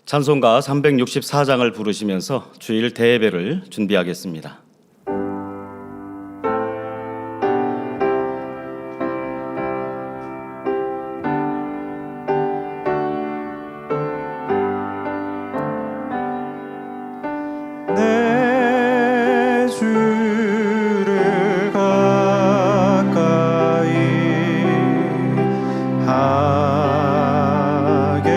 찬송가 364장을 부르시면서 주일 대예배를 준비하겠습니다. 내 주를 가까이 하게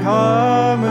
함은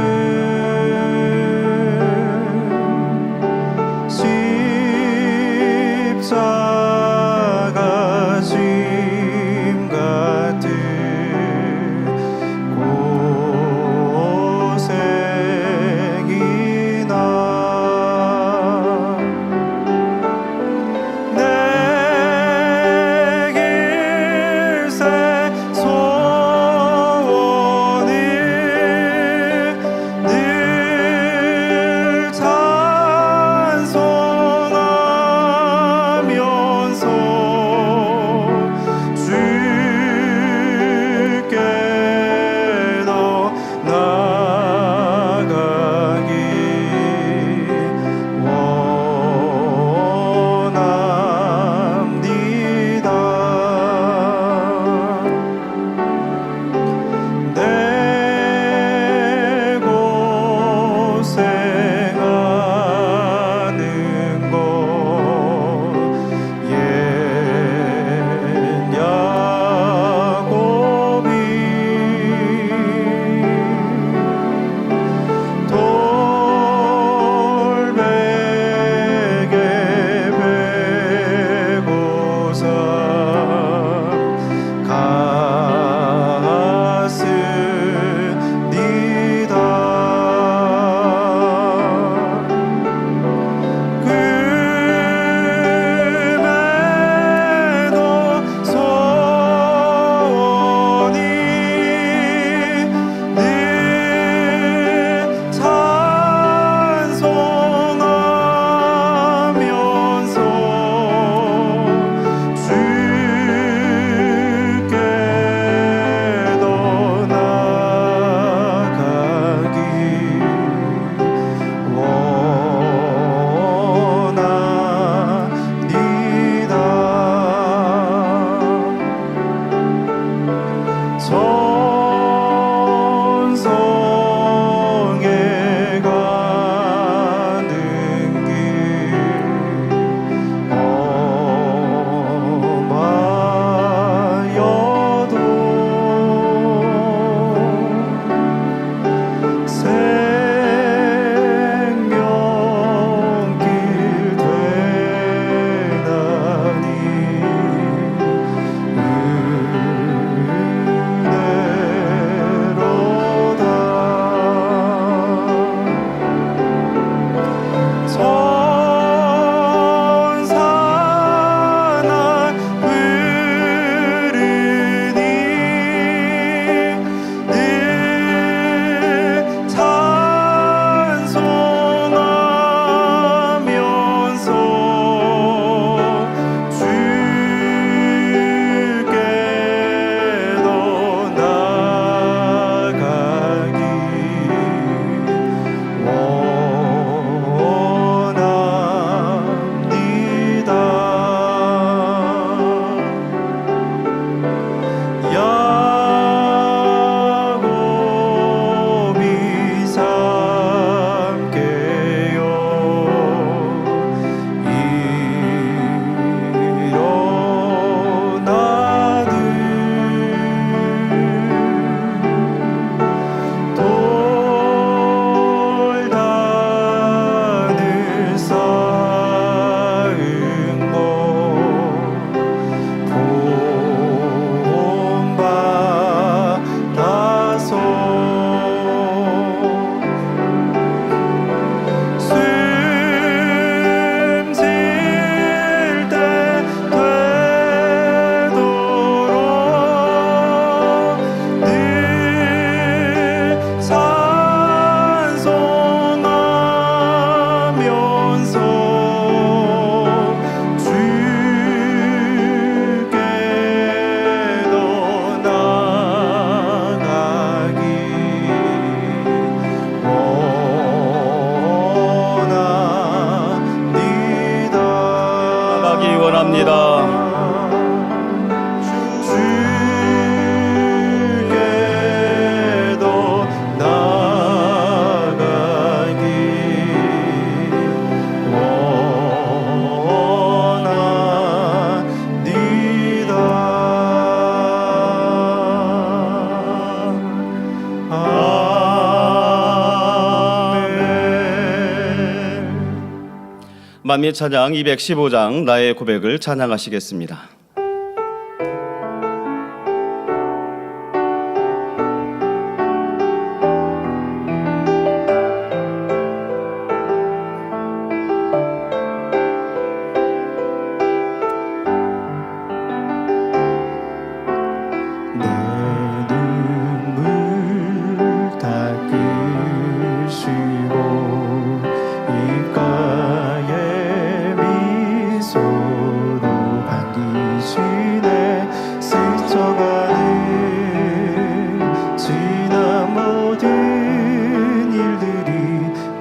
만미 찬양 215장 나의 고백을 찬양하시겠습니다.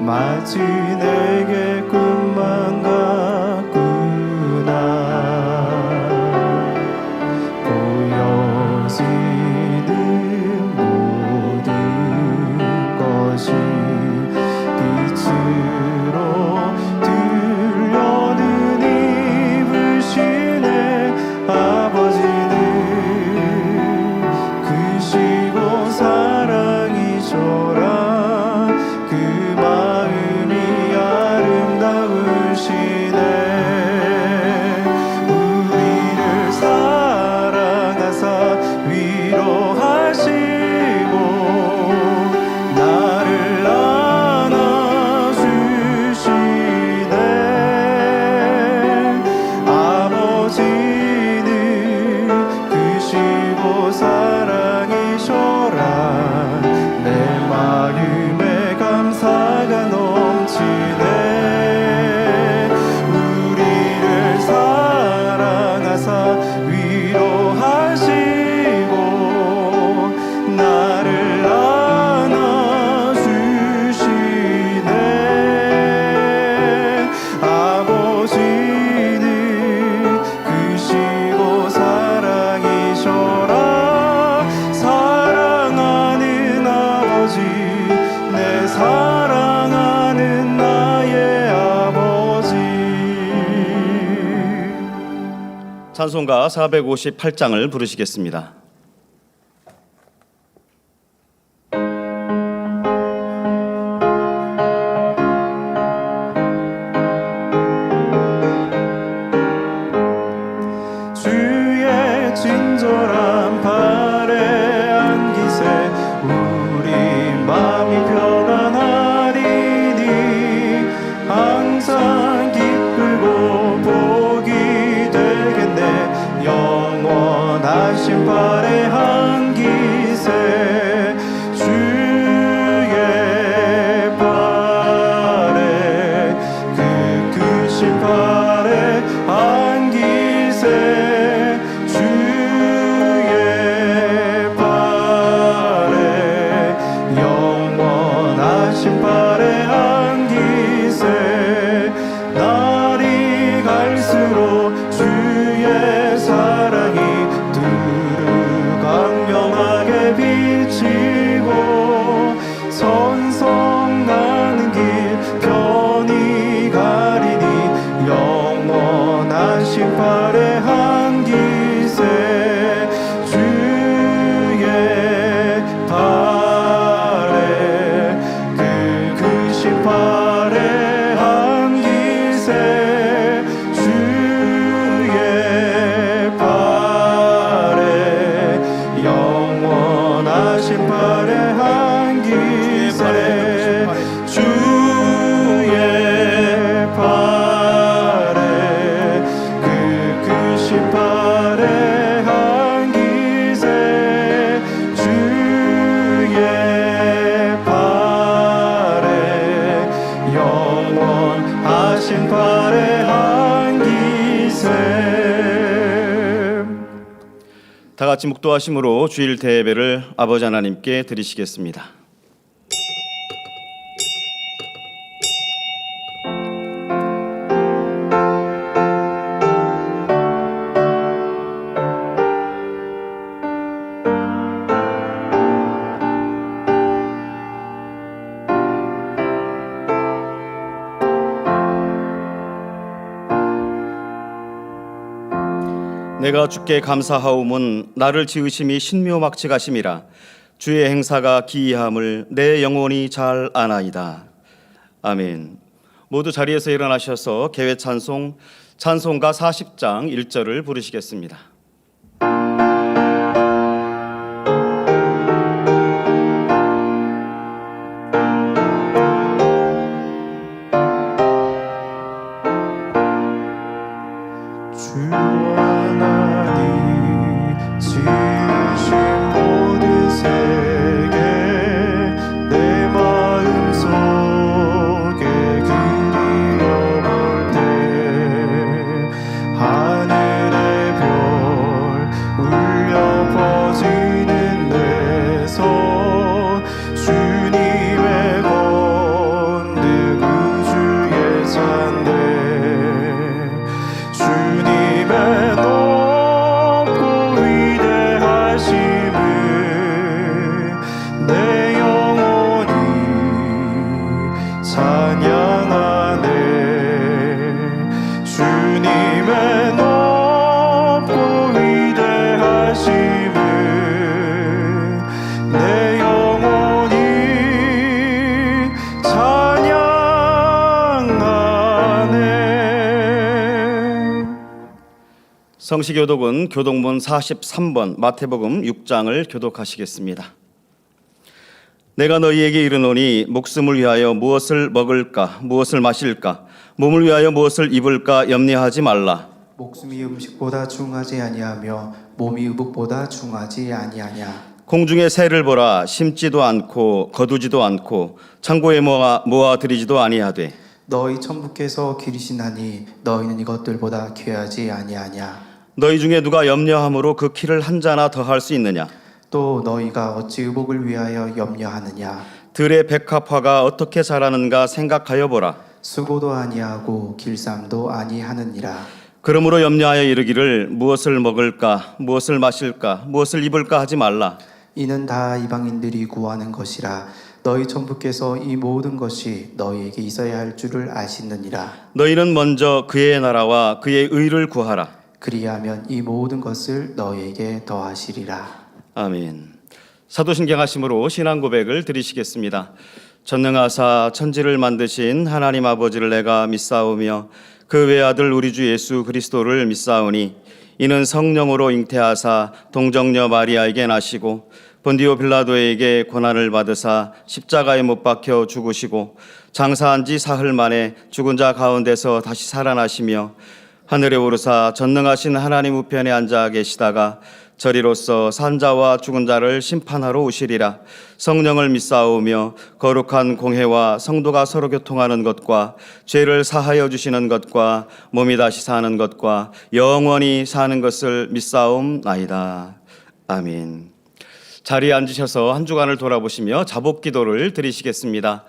마치 내게 꿈만 같구나. 보여지는 모든 것이 빛으로 들려는 입으시네. 아버지는 크시고 사랑이셔라. 그 마음이 아름다우시네. 우리를 사랑하사 위로하시고 나를 안아주시네. 아버지는 크시고 사랑이셔라. 내 마음에 감사가 넘치네. 우리를 사랑하사 위로하시고 나를 안아주시네. 아버지는 크시고 사랑이셔라. 사랑하는 아버지, 내 사랑하는 나의 아버지. 찬송가 458장을 부르시겠습니다. 주의 친절한 발에 안기세. 우리 마음이 평안하리니 항상 기쁘고 복이 되겠네. 영원하신 발에 안기세. 주의 발에 그 크신 발에 안기세. 주의 발에 영원하신 발에 안기세. 날이 갈수록 주의 사랑이 두루 광명하게 비치고 선성하는 길 편히 가리니 영원하신 발에 안기세. 주의 발에 그 크신 발에 안기세. 주의 발에 영원하신 발에 안기세. 주의 발에 그 크신 발에 안기세. 주의 발에 영원하신 발에 안기세. 다 같이 묵도하심으로 주일 대예배를 아버지 하나님께 드리시겠습니다. 내가 주께 감사하오문 나를 지으심이 신묘막측하심이라. 주의 행사가 기이함을 내 영혼이 잘 아나이다. 아멘. 모두 자리에서 일어나셔서 개회 찬송가 40장 1절을 부르시겠습니다. 주 하나님 지으신 모든 세계 내 마음속에 그리워볼 때 하늘의 별 울려 퍼지는 내 손 주님의 건능 우주의 잔대 주님의 높고 위대하심을 내 영혼이 찬양하네 주님의 높고 위대하심을 내 영혼이 찬양하네. 성시교독은 교독문 43번 마태복음 6장을 교독하시겠습니다. 내가 너희에게 이르노니 목숨을 위하여 무엇을 먹을까 무엇을 마실까 몸을 위하여 무엇을 입을까 염려하지 말라. 목숨이 음식보다 중하지 아니하며 몸이 의복보다 중하지 아니하냐. 공중의 새를 보라. 심지도 않고 거두지도 않고 창고에 모아 들이지도 아니하되 너희 천부께서 기르시나니 너희는 이것들보다 귀하지 아니하냐. 너희 중에 누가 염려함으로 그 키를 한 자나 더할 수 있느냐. 또 너희가 어찌 의복을 위하여 염려하느냐. 들의 백합화가 어떻게 자라는가 생각하여 보라. 수고도 아니하고 길쌈도 아니하느니라. 그러므로 염려하여 이르기를 무엇을 먹을까 무엇을 마실까 무엇을 입을까 하지 말라. 이는 다 이방인들이 구하는 것이라. 너희 천부께서 이 모든 것이 너희에게 있어야 할 줄을 아시느니라. 너희는 먼저 그의 나라와 그의 의를 구하라. 그리하면 이 모든 것을 너희에게 더하시리라. 아멘. 사도신경하심으로 신앙 고백을 드리시겠습니다. 전능하사 천지를 만드신 하나님 아버지를 내가 믿사오며 그 외아들 우리 주 예수 그리스도를 믿사오니 이는 성령으로 잉태하사 동정녀 마리아에게 나시고 본디오 빌라도에게 고난을 받으사 십자가에 못 박혀 죽으시고 장사한 지 사흘 만에 죽은 자 가운데서 다시 살아나시며 하늘에 오르사 전능하신 하나님 우편에 앉아 계시다가 저리로서 산자와 죽은 자를 심판하러 오시리라. 성령을 믿사오며 거룩한 공회와 성도가 서로 교통하는 것과 죄를 사하여 주시는 것과 몸이 다시 사는 것과 영원히 사는 것을 믿사옵나이다. 아멘. 자리에 앉으셔서 한 주간을 돌아보시며 자복기도를 드리시겠습니다.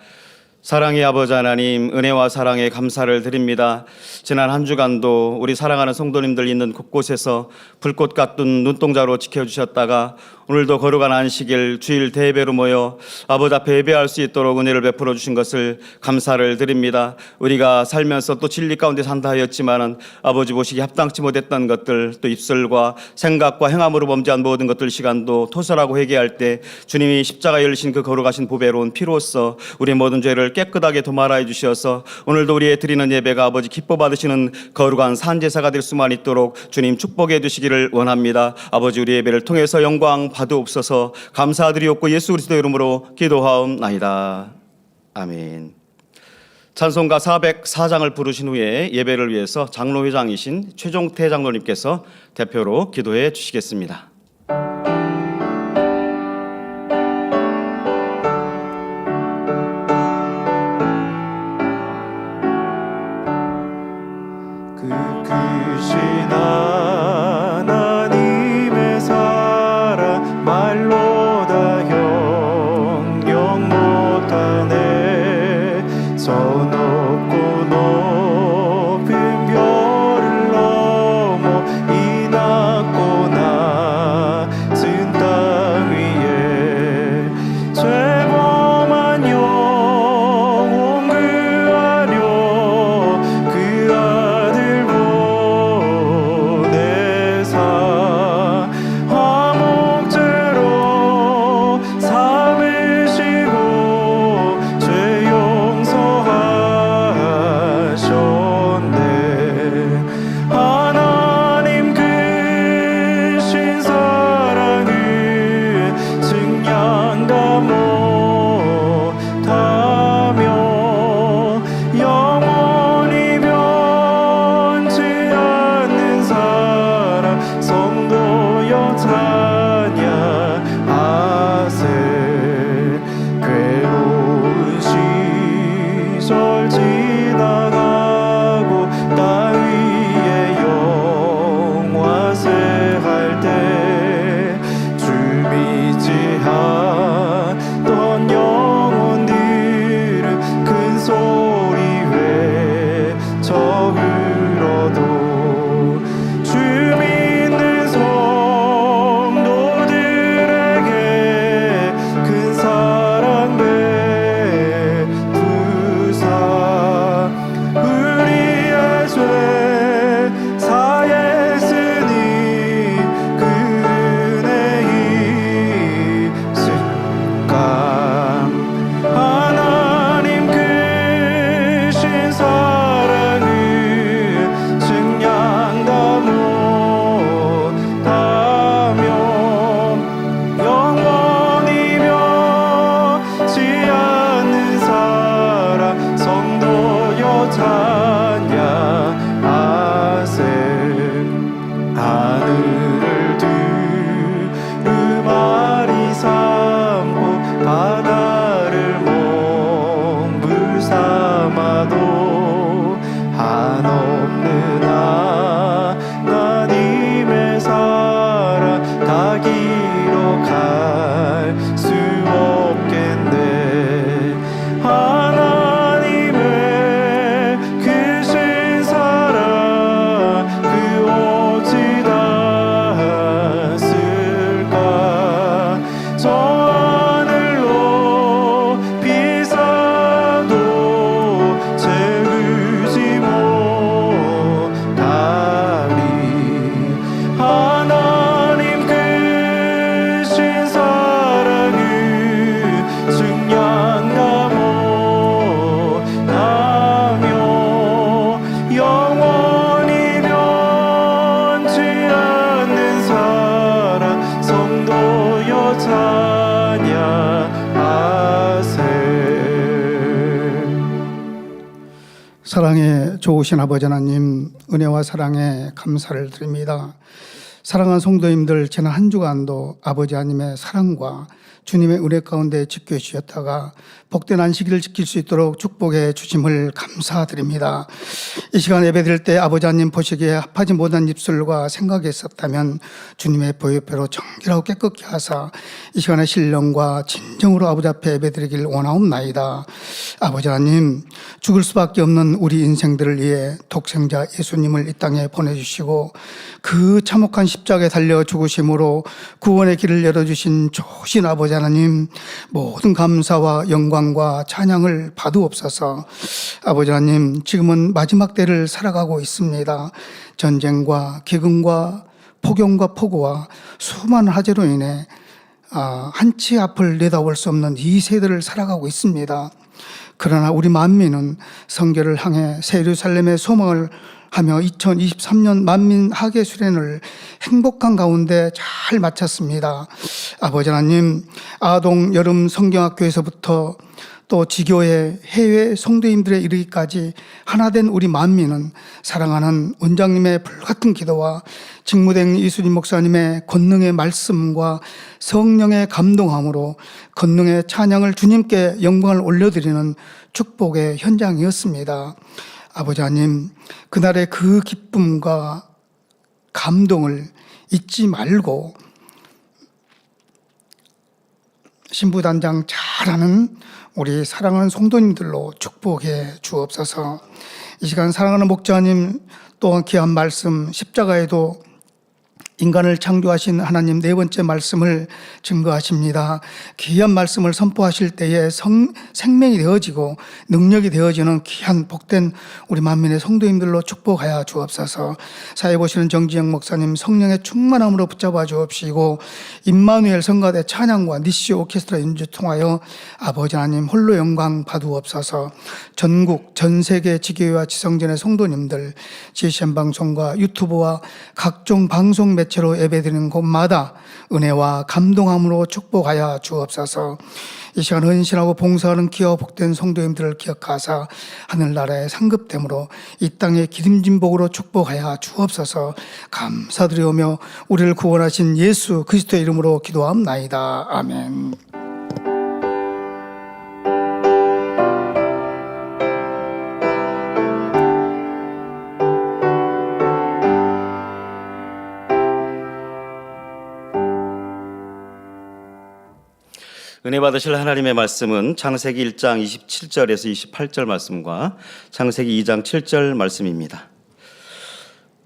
사랑의 아버지 하나님, 은혜와 사랑에 감사를 드립니다. 지난 한 주간도 우리 사랑하는 성도님들 있는 곳곳에서 불꽃 같은 눈동자로 지켜주셨다가 오늘도 거룩한 안식일 주일 대예배로 모여 아버지 앞에 예배할 수 있도록 은혜를 베풀어 주신 것을 감사를 드립니다. 우리가 살면서 또 진리 가운데 산다 하였지만은 아버지 보시기 합당치 못했던 것들, 또 입술과 생각과 행함으로 범죄한 모든 것들 시간도 토설하고 회개할 때 주님이 십자가에 열리신 그 거룩하신 보배로운 피로써 우리 모든 죄를 깨끗하게 도말하여 주셔서 오늘도 우리의 드리는 예배가 아버지 기뻐 받으시는 거룩한 산제사가 될 수만 있도록 주님 축복해 주시기를 원합니다. 아버지 우리 예배를 통해서 영광 받으옵소서. 감사드리옵고 예수 그리스도 이름으로 기도하옵나이다. 아멘. 찬송가 404장을 부르신 후에 예배를 위해서 장로회장이신 최종태 장로님께서 대표로 기도해 주시겠습니다. 크신 하나님의 사랑 말로 다 형용 못하네. 저 높고 높은 별을 넘어 이 낮고 낮은 길로 갈 수 없겠네. 하나님의 크신 사랑 그 어찌 닿았을까. 저 하늘로 비사도 채우지 못하리. 하나님 크신 사랑은 증량가 못하며 영원히 변치 않는 사랑 성도여 찬양하세. 사랑의 좋으신 아버지 하나님, 은혜와 사랑에 감사를 드립니다. 사랑하는 성도님들, 지난 한 주간도 아버지 하나님의 사랑과 주님의 은혜 가운데 지켜주셨다가 복된 안식일을 지킬 수 있도록 축복해 주심을 감사드립니다. 이 시간 예배드릴 때 아버지 하나님 보시기에 합하지 못한 입술과 생각이 있었다면 주님의 보혈표로 정결하고 깨끗게 하사 이 시간에 신령과 진정으로 아버지 앞에 예배드리길 원하옵나이다. 아버지 하나님, 죽을 수밖에 없는 우리 인생들을 위해 독생자 예수님을 이 땅에 보내주시고 그 참혹한 십자가에 달려 죽으심으로 구원의 길을 열어주신 좋으신 아버지 하나님, 모든 감사와 영광과 찬양을 받으옵소서. 아버지 하나님, 지금은 마지막 때를 살아가고 있습니다. 전쟁과 기근과 폭염과 폭우와 수많은 화재로 인해 한치 앞을 내다볼 수 없는 이 세대를 살아가고 있습니다. 그러나 우리 만민은 성결을 향해 새 예루살렘의 소망을 하며 2023년 만민 하계 수련을 행복한 가운데 잘 마쳤습니다. 아버지 하나님, 아동 여름 성경학교에서부터 또 지교회 해외 성도님들에 이르기까지 하나된 우리 만민은 사랑하는 원장님의 불같은 기도와 직무대행 이수진 목사님의 권능의 말씀과 성령의 감동함으로 권능의 찬양을 주님께 영광을 올려드리는 축복의 현장이었습니다. 아버지 하나님, 그날의 그 기쁨과 감동을 잊지 말고 신부단장 잘하는 우리 사랑하는 성도님들로 축복해 주옵소서. 이 시간 사랑하는 목자님 또한 귀한 말씀, 십자가에도 인간을 창조하신 하나님 네 번째 말씀을 증거하십니다. 귀한 말씀을 선포하실 때에 생명이 되어지고 능력이 되어지는 귀한 복된 우리 만민의 성도님들로 축복하여 주옵소서. 사회 보시는 정지영 목사님 성령의 충만함으로 붙잡아 주옵시고 임마누엘 성가대 찬양과 니시 오케스트라 연주 통하여 아버지 하나님 홀로 영광 받으옵소서. 전국 전 세계 지교회와 지성전의 성도님들 GCN 방송과 유튜브와 각종 방송 매체로 예배드리는 곳마다 은혜와 감동함으로 축복하여 주옵소서. 이 시간 헌신하고 봉사하는 기와 복된 성도님들을 기억하사 하늘나라의 상급됨으로 이 땅의 기름진 복으로 축복하여 주옵소서. 감사드리오며 우리를 구원하신 예수 그리스도의 이름으로 기도하옵나이다. 아멘. 은혜 받으실 하나님의 말씀은 창세기 1장 27절에서 28절 말씀과 창세기 2장 7절 말씀입니다.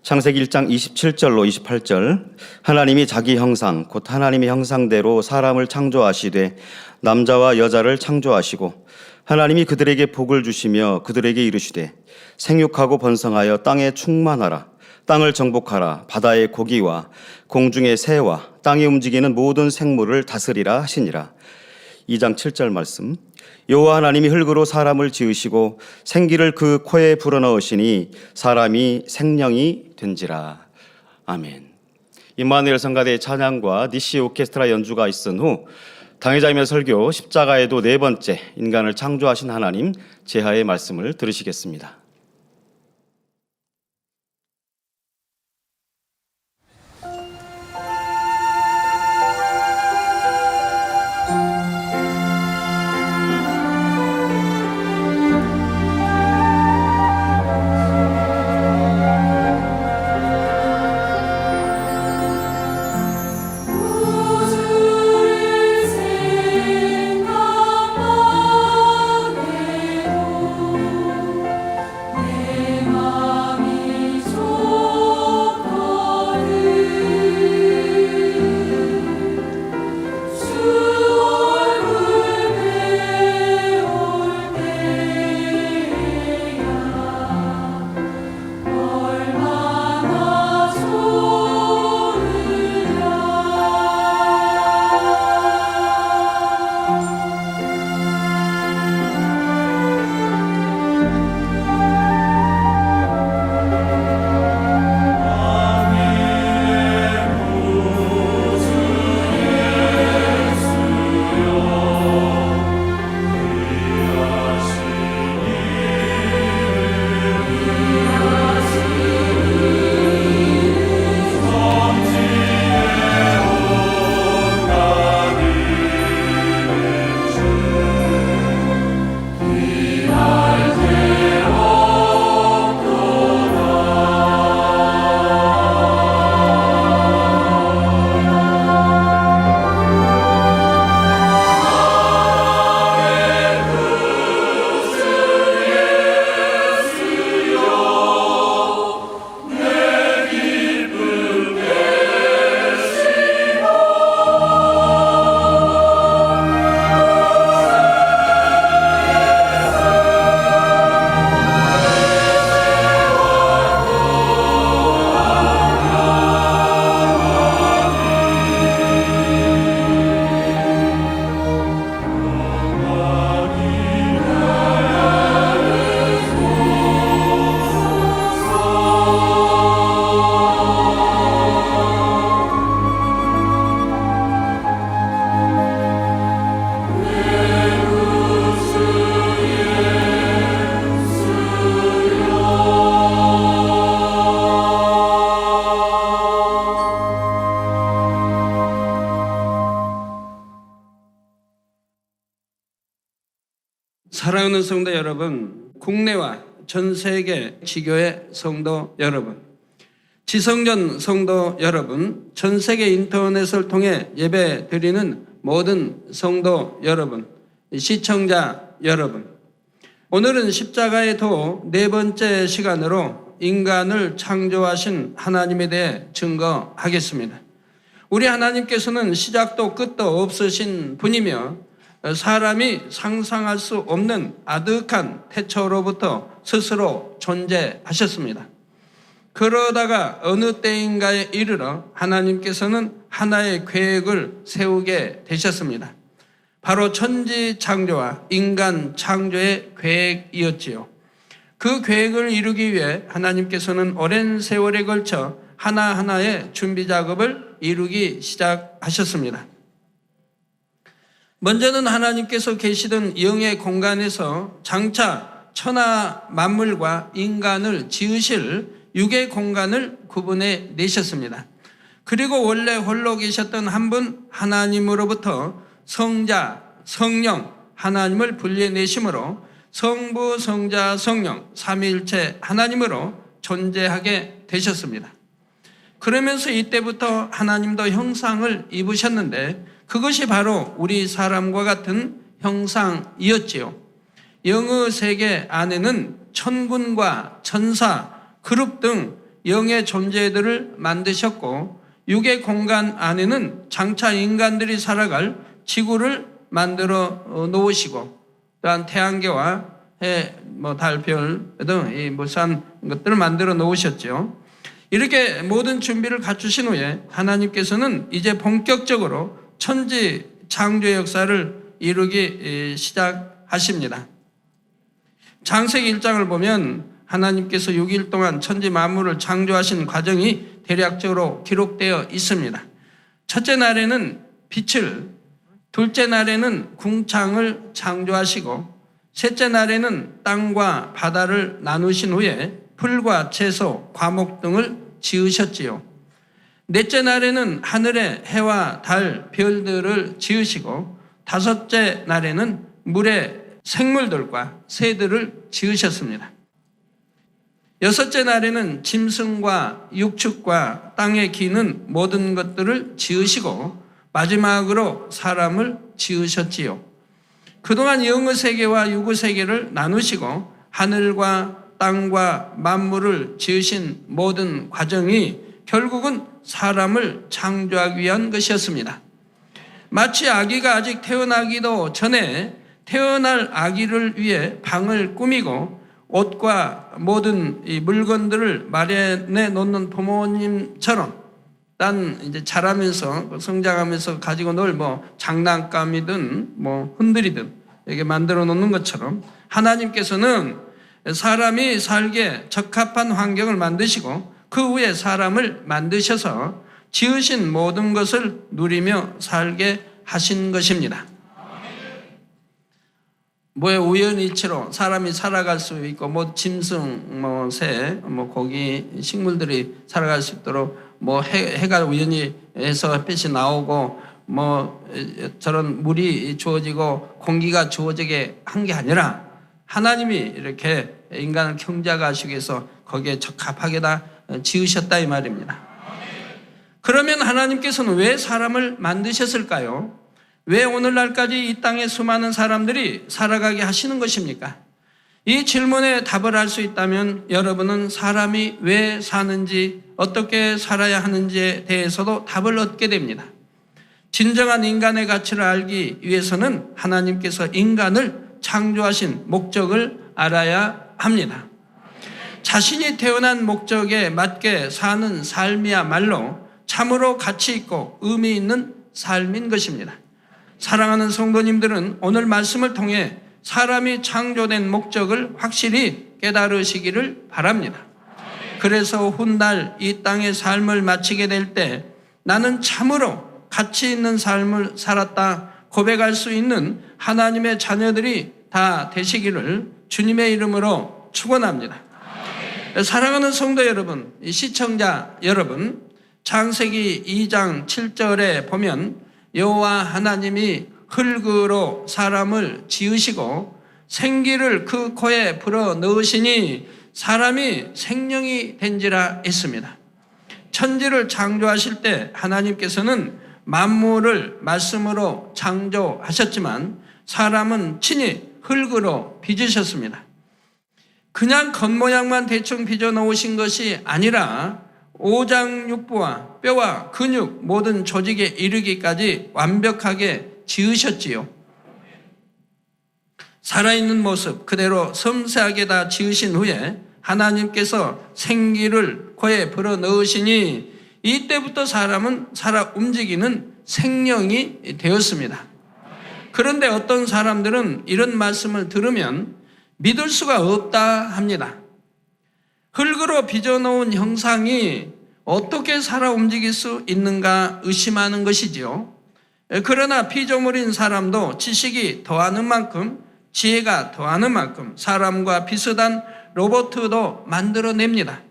창세기 1장 27절로 28절, 하나님이 자기 형상 곧 하나님의 형상대로 사람을 창조하시되 남자와 여자를 창조하시고 하나님이 그들에게 복을 주시며 그들에게 이르시되 생육하고 번성하여 땅에 충만하라. 땅을 정복하라. 바다의 고기와 공중의 새와 땅에 움직이는 모든 생물을 다스리라 하시니라. 2장 7절 말씀, 여호와 하나님이 흙으로 사람을 지으시고 생기를 그 코에 불어넣으시니 사람이 생명이 된지라. 아멘. 임마누엘 성가대의 찬양과 니시 오케스트라 연주가 있은 후 당회자님의 설교 십자가에도 네 번째 인간을 창조하신 하나님 제하의 말씀을 들으시겠습니다. 사랑하는 성도 여러분, 국내와 전 세계 지교회 성도 여러분, 지성전 성도 여러분, 전 세계 인터넷을 통해 예배 드리는 모든 성도 여러분, 시청자 여러분, 오늘은 십자가의 도 네 번째 시간으로 인간을 창조하신 하나님에 대해 증거하겠습니다. 우리 하나님께서는 시작도 끝도 없으신 분이며 사람이 상상할 수 없는 아득한 태초로부터 스스로 존재하셨습니다. 그러다가 어느 때인가에 이르러 하나님께서는 하나의 계획을 세우게 되셨습니다. 바로 천지 창조와 인간 창조의 계획이었지요. 그 계획을 이루기 위해 하나님께서는 오랜 세월에 걸쳐 하나하나의 준비 작업을 이루기 시작하셨습니다. 먼저는 하나님께서 계시던 영의 공간에서 장차 천하 만물과 인간을 지으실 육의 공간을 구분해 내셨습니다. 그리고 원래 홀로 계셨던 한 분 하나님으로부터 성자, 성령, 하나님을 분리해내심으로 성부, 성자, 성령, 삼위일체 하나님으로 존재하게 되셨습니다. 그러면서 이때부터 하나님도 형상을 입으셨는데 그것이 바로 우리 사람과 같은 형상이었지요. 영의 세계 안에는 천군과 천사, 그룹 등 영의 존재들을 만드셨고 육의 공간 안에는 장차 인간들이 살아갈 지구를 만들어 놓으시고 또한 태양계와 해, 달, 별 등 이 무수한 것들을 만들어 놓으셨죠. 이렇게 모든 준비를 갖추신 후에 하나님께서는 이제 본격적으로 천지 창조의 역사를 이루기 시작하십니다. 창세기 1장을 보면 하나님께서 6일 동안 천지 만물을 창조하신 과정이 대략적으로 기록되어 있습니다. 첫째 날에는 빛을, 둘째 날에는 궁창을 창조하시고 셋째 날에는 땅과 바다를 나누신 후에 풀과 채소, 과목 등을 지으셨지요. 넷째 날에는 하늘의 해와 달, 별들을 지으시고 다섯째 날에는 물의 생물들과 새들을 지으셨습니다. 여섯째 날에는 짐승과 육축과 땅에 기는 모든 것들을 지으시고 마지막으로 사람을 지으셨지요. 그동안 영의 세계와 육의 세계를 나누시고 하늘과 땅과 만물을 지으신 모든 과정이 결국은 사람을 창조하기 위한 것이었습니다. 마치 아기가 아직 태어나기도 전에 태어날 아기를 위해 방을 꾸미고 옷과 모든 이 물건들을 마련해 놓는 부모님처럼 난 이제 자라면서 성장하면서 가지고 놀 장난감이든 흔들이든 이렇게 만들어 놓는 것처럼 하나님께서는 사람이 살기에 적합한 환경을 만드시고 그 후에 사람을 만드셔서 지으신 모든 것을 누리며 살게 하신 것입니다. 우연일치로 사람이 살아갈 수 있고 짐승, 새, 고기, 식물들이 살아갈 수 있도록 해가 우연히 해서 햇빛이 나오고 저런 물이 주어지고 공기가 주어지게 한 게 아니라 하나님이 이렇게 인간을 경작하시기 위해서 거기에 적합하게 다 지으셨다 이 말입니다. 그러면 하나님께서는 왜 사람을 만드셨을까요? 왜 오늘날까지 이 땅에 수많은 사람들이 살아가게 하시는 것입니까? 이 질문에 답을 할 수 있다면 여러분은 사람이 왜 사는지 어떻게 살아야 하는지에 대해서도 답을 얻게 됩니다. 진정한 인간의 가치를 알기 위해서는 하나님께서 인간을 창조하신 목적을 알아야 합니다. 자신이 태어난 목적에 맞게 사는 삶이야말로 참으로 가치 있고 의미 있는 삶인 것입니다. 사랑하는 성도님들은 오늘 말씀을 통해 사람이 창조된 목적을 확실히 깨달으시기를 바랍니다. 그래서 훗날 이 땅의 삶을 마치게 될 때 나는 참으로 가치 있는 삶을 살았다 고백할 수 있는 하나님의 자녀들이 다 되시기를 주님의 이름으로 축원합니다. 사랑하는 성도 여러분, 시청자 여러분, 창세기 2장 7절에 보면 여호와 하나님이 흙으로 사람을 지으시고 생기를 그 코에 불어 넣으시니 사람이 생명이 된지라 했습니다. 천지를 창조하실 때 하나님께서는 만물을 말씀으로 창조하셨지만 사람은 친히 흙으로 빚으셨습니다. 그냥 겉모양만 대충 빚어 놓으신 것이 아니라 오장육부와 뼈와 근육 모든 조직에 이르기까지 완벽하게 지으셨지요. 살아있는 모습 그대로 섬세하게 다 지으신 후에 하나님께서 생기를 코에 불어 넣으시니 이때부터 사람은 살아 움직이는 생명이 되었습니다. 그런데 어떤 사람들은 이런 말씀을 들으면 믿을 수가 없다 합니다. 흙으로 빚어놓은 형상이 어떻게 살아 움직일 수 있는가 의심하는 것이지요. 그러나 피조물인 사람도 지식이 더하는 만큼 지혜가 더하는 만큼 사람과 비슷한 로봇도 만들어냅니다.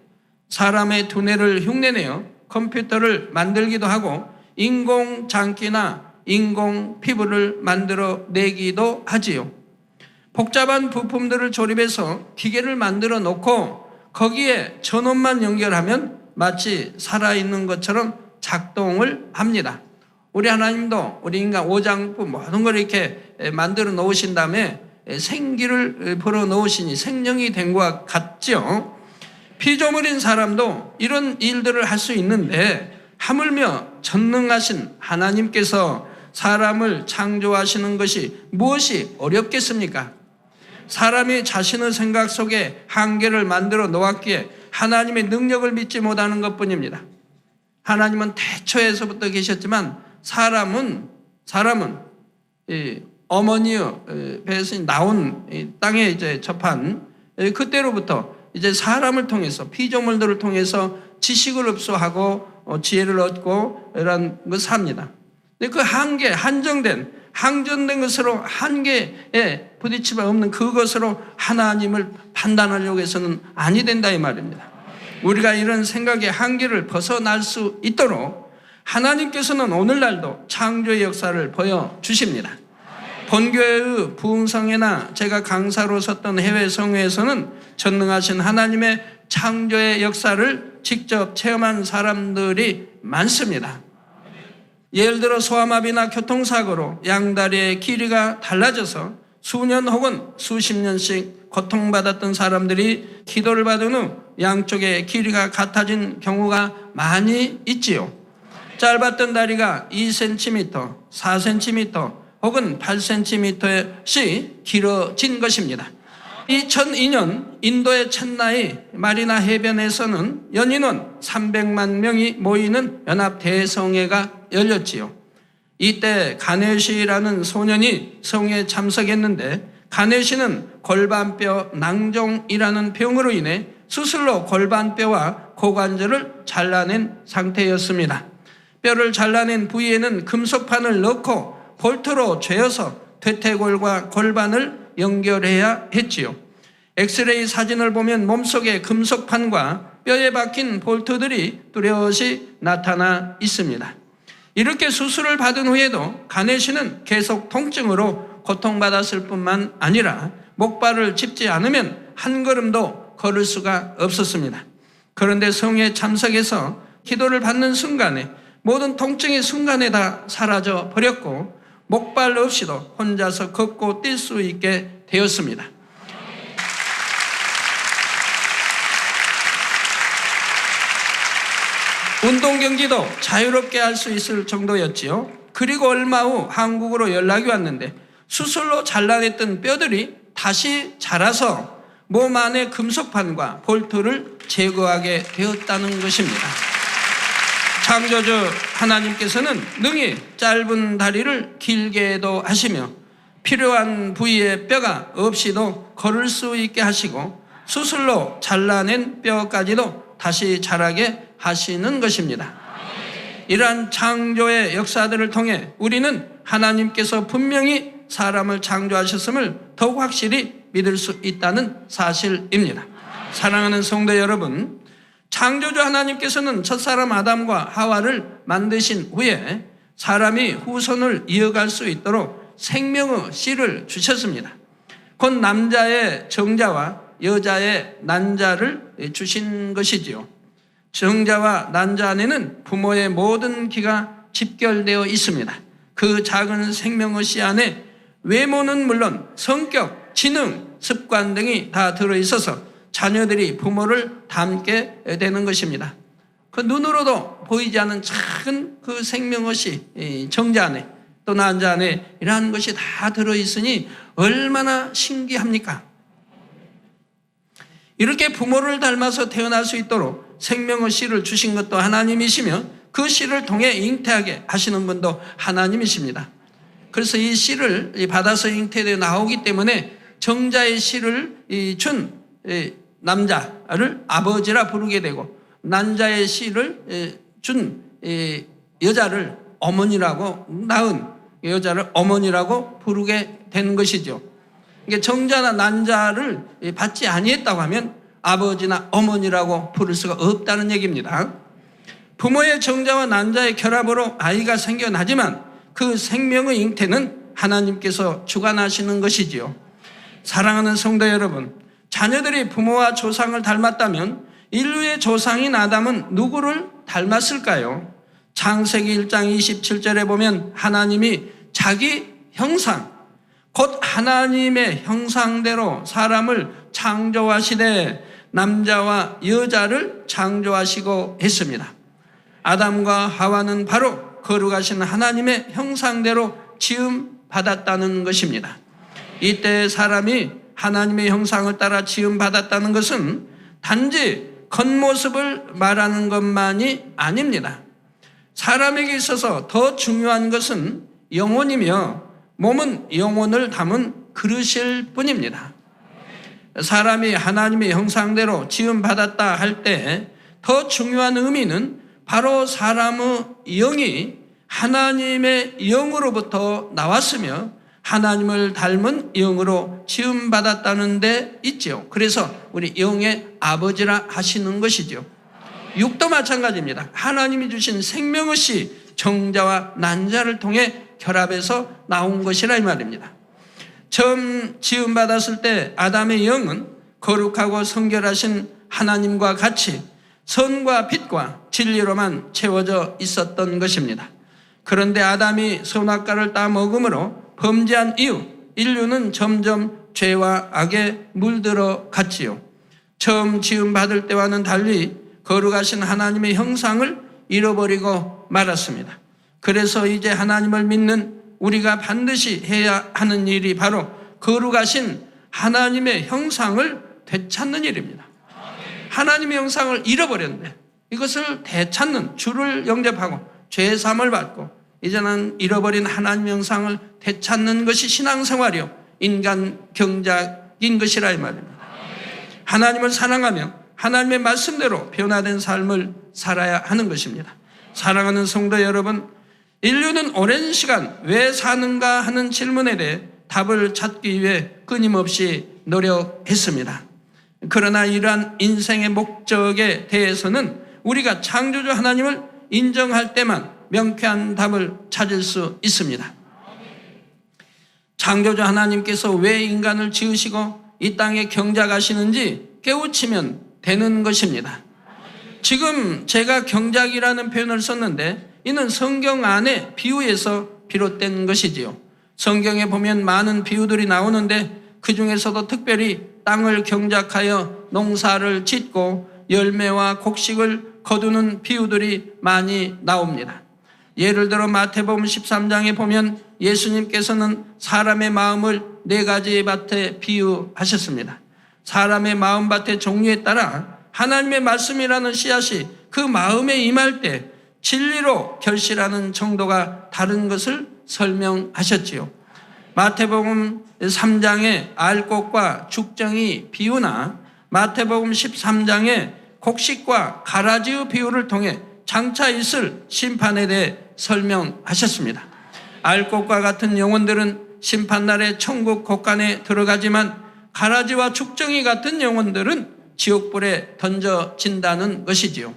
사람의 두뇌를 흉내내어 컴퓨터를 만들기도 하고 인공장기나 인공 피부를 만들어내기도 하지요. 복잡한 부품들을 조립해서 기계를 만들어 놓고 거기에 전원만 연결하면 마치 살아있는 것처럼 작동을 합니다. 우리 하나님도 우리 인간 오장부 모든 걸 이렇게 만들어 놓으신 다음에 생기를 불어 넣으시니 생명이 된 것과 같죠. 피조물인 사람도 이런 일들을 할 수 있는데 하물며 전능하신 하나님께서 사람을 창조하시는 것이 무엇이 어렵겠습니까? 사람이 자신의 생각 속에 한계를 만들어 놓았기에 하나님의 능력을 믿지 못하는 것뿐입니다. 하나님은 태초에서부터 계셨지만 사람은 어머니의 배에서 나온 땅에 이제 접한 그때로부터 이제 사람을 통해서 피조물들을 통해서 지식을 흡수하고 지혜를 얻고 이런 것을 합니다. 근데 그 한계, 항전된 것으로 한계에 부딪힘이 없는 그것으로 하나님을 판단하려고 해서는 아니 된다 이 말입니다. 우리가 이런 생각의 한계를 벗어날 수 있도록 하나님께서는 오늘날도 창조의 역사를 보여주십니다. 본교회의 부흥성회나 제가 강사로 섰던 해외 성회에서는 전능하신 하나님의 창조의 역사를 직접 체험한 사람들이 많습니다. 예를 들어 소아마비나 교통사고로 양다리의 길이가 달라져서 수년 혹은 수십 년씩 고통받았던 사람들이 기도를 받은 후 양쪽의 길이가 같아진 경우가 많이 있지요. 짧았던 다리가 2cm, 4cm 혹은 8cm씩 길어진 것입니다. 2002년 인도의 첸나이 마리나 해변에서는 연인원 300만 명이 모이는 연합 대성회가 열렸지요. 이때 가네시라는 소년이 성회에 참석했는데 가네시는 골반뼈 낭종이라는 병으로 인해 수술로 골반뼈와 고관절을 잘라낸 상태였습니다. 뼈를 잘라낸 부위에는 금속판을 넣고 볼트로 죄어서 퇴퇴골과 골반을 연결해야 했지요. 엑스레이 사진을 보면 몸속에 금속판과 뼈에 박힌 볼트들이 뚜렷이 나타나 있습니다. 이렇게 수술을 받은 후에도 가네시는 계속 통증으로 고통받았을 뿐만 아니라 목발을 짚지 않으면 한 걸음도 걸을 수가 없었습니다. 그런데 성회에 참석해서 기도를 받는 순간에 모든 통증이 순간에 다 사라져 버렸고 목발 없이도 혼자서 걷고 뛸 수 있게 되었습니다. 운동 경기도 자유롭게 할 수 있을 정도였지요. 그리고 얼마 후 한국으로 연락이 왔는데 수술로 잘라냈던 뼈들이 다시 자라서 몸 안의 금속판과 볼트를 제거하게 되었다는 것입니다. 창조주 하나님께서는 능히 짧은 다리를 길게도 하시며 필요한 부위의 뼈가 없이도 걸을 수 있게 하시고 수술로 잘라낸 뼈까지도 다시 자라게 하시는 것입니다. 이러한 창조의 역사들을 통해 우리는 하나님께서 분명히 사람을 창조하셨음을 더욱 확실히 믿을 수 있다는 사실입니다. 사랑하는 성도 여러분, 창조주 하나님께서는 첫사람 아담과 하와를 만드신 후에 사람이 후손을 이어갈 수 있도록 생명의 씨를 주셨습니다. 곧 남자의 정자와 여자의 난자를 주신 것이지요. 정자와 난자 안에는 부모의 모든 기가 집결되어 있습니다. 그 작은 생명의씨 안에 외모는 물론 성격, 지능, 습관 등이 다 들어있어서 자녀들이 부모를 닮게 되는 것입니다. 그 눈으로도 보이지 않는 작은 그 생명의씨 정자 안에 또 난자 안에 이러한 것이 다 들어있으니 얼마나 신기합니까? 이렇게 부모를 닮아서 태어날 수 있도록 생명의 씨를 주신 것도 하나님이시며 그 씨를 통해 잉태하게 하시는 분도 하나님이십니다. 그래서 이 씨를 받아서 잉태되어 나오기 때문에 정자의 씨를 준 남자를 아버지라 부르게 되고 난자의 씨를 준 여자를 어머니라고 낳은 여자를 어머니라고 부르게 되는 것이죠. 이게 정자나 난자를 받지 아니했다고 하면 아버지나 어머니라고 부를 수가 없다는 얘기입니다. 부모의 정자와 난자의 결합으로 아이가 생겨나지만 그 생명의 잉태는 하나님께서 주관하시는 것이지요. 사랑하는 성도 여러분, 자녀들이 부모와 조상을 닮았다면 인류의 조상인 아담은 누구를 닮았을까요? 창세기 1장 27절에 보면 하나님이 자기 형상, 곧 하나님의 형상대로 사람을 창조하시되 남자와 여자를 창조하시고 했습니다. 아담과 하와는 바로 거룩하신 하나님의 형상대로 지음 받았다는 것입니다. 이때 사람이 하나님의 형상을 따라 지음 받았다는 것은 단지 겉모습을 말하는 것만이 아닙니다. 사람에게 있어서 더 중요한 것은 영혼이며 몸은 영혼을 담은 그릇일 뿐입니다. 사람이 하나님의 형상대로 지음받았다 할 때 더 중요한 의미는 바로 사람의 영이 하나님의 영으로부터 나왔으며 하나님을 닮은 영으로 지음받았다는 데 있죠. 그래서 우리 영의 아버지라 하시는 것이죠. 육도 마찬가지입니다. 하나님이 주신 생명의 씨 정자와 난자를 통해 결합해서 나온 것이라 이 말입니다. 처음 지음받았을 때 아담의 영은 거룩하고 성결하신 하나님과 같이 선과 빛과 진리로만 채워져 있었던 것입니다. 그런데 아담이 선악과를 따 먹음으로 범죄한 이후 인류는 점점 죄와 악에 물들어 갔지요. 처음 지음받을 때와는 달리 거룩하신 하나님의 형상을 잃어버리고 말았습니다. 그래서 이제 하나님을 믿는 우리가 반드시 해야 하는 일이 바로 거룩하신 하나님의 형상을 되찾는 일입니다. 하나님의 형상을 잃어버렸는데 이것을 되찾는 주를 영접하고 죄사함을 받고 이제는 잃어버린 하나님의 형상을 되찾는 것이 신앙생활이요 인간 경작인 것이라 이 말입니다. 하나님을 사랑하며 하나님의 말씀대로 변화된 삶을 살아야 하는 것입니다. 사랑하는 성도 여러분, 인류는 오랜 시간 왜 사는가 하는 질문에 대해 답을 찾기 위해 끊임없이 노력했습니다. 그러나 이러한 인생의 목적에 대해서는 우리가 창조주 하나님을 인정할 때만 명쾌한 답을 찾을 수 있습니다. 창조주 하나님께서 왜 인간을 지으시고 이 땅에 경작하시는지 깨우치면 되는 것입니다. 지금 제가 경작이라는 표현을 썼는데 이는 성경 안에 비유에서 비롯된 것이지요. 성경에 보면 많은 비유들이 나오는데 그 중에서도 특별히 땅을 경작하여 농사를 짓고 열매와 곡식을 거두는 비유들이 많이 나옵니다. 예를 들어 마태복음 13장에 보면 예수님께서는 사람의 마음을 4가지 밭에 비유하셨습니다. 사람의 마음밭의 종류에 따라 하나님의 말씀이라는 씨앗이 그 마음에 임할 때 진리로 결실하는 정도가 다른 것을 설명하셨지요. 마태복음 3장의 알곡과 죽정이 비유나 마태복음 13장의 곡식과 가라지의 비유를 통해 장차 있을 심판에 대해 설명하셨습니다. 알곡과 같은 영혼들은 심판날에 천국 곳간에 들어가지만 가라지와 죽정이 같은 영혼들은 지옥불에 던져진다는 것이지요.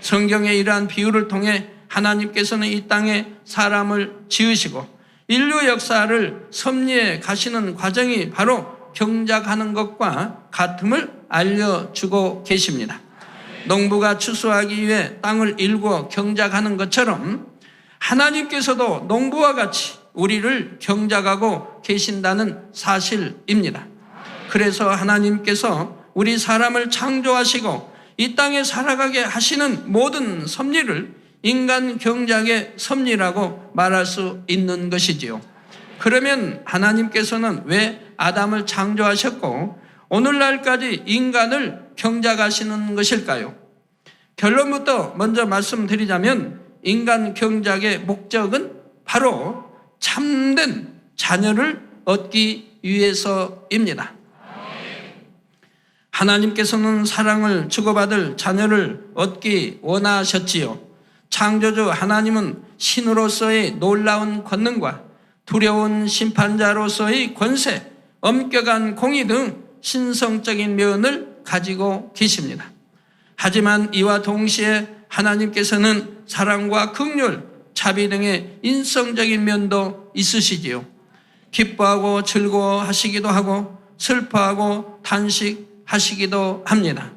성경의 이러한 비유를 통해 하나님께서는 이 땅에 사람을 지으시고 인류 역사를 섭리해 가시는 과정이 바로 경작하는 것과 같음을 알려주고 계십니다. 농부가 추수하기 위해 땅을 일구어 경작하는 것처럼 하나님께서도 농부와 같이 우리를 경작하고 계신다는 사실입니다. 그래서 하나님께서 우리 사람을 창조하시고 이 땅에 살아가게 하시는 모든 섭리를 인간 경작의 섭리라고 말할 수 있는 것이지요. 그러면 하나님께서는 왜 아담을 창조하셨고 오늘날까지 인간을 경작하시는 것일까요? 결론부터 먼저 말씀드리자면 인간 경작의 목적은 바로 참된 자녀를 얻기 위해서입니다. 하나님께서는 사랑을 주고받을 자녀를 얻기 원하셨지요. 창조주 하나님은 신으로서의 놀라운 권능과 두려운 심판자로서의 권세, 엄격한 공의 등 신성적인 면을 가지고 계십니다. 하지만 이와 동시에 하나님께서는 사랑과 긍휼, 자비 등의 인성적인 면도 있으시지요. 기뻐하고 즐거워하시기도 하고 슬퍼하고 탄식하시기도 합니다.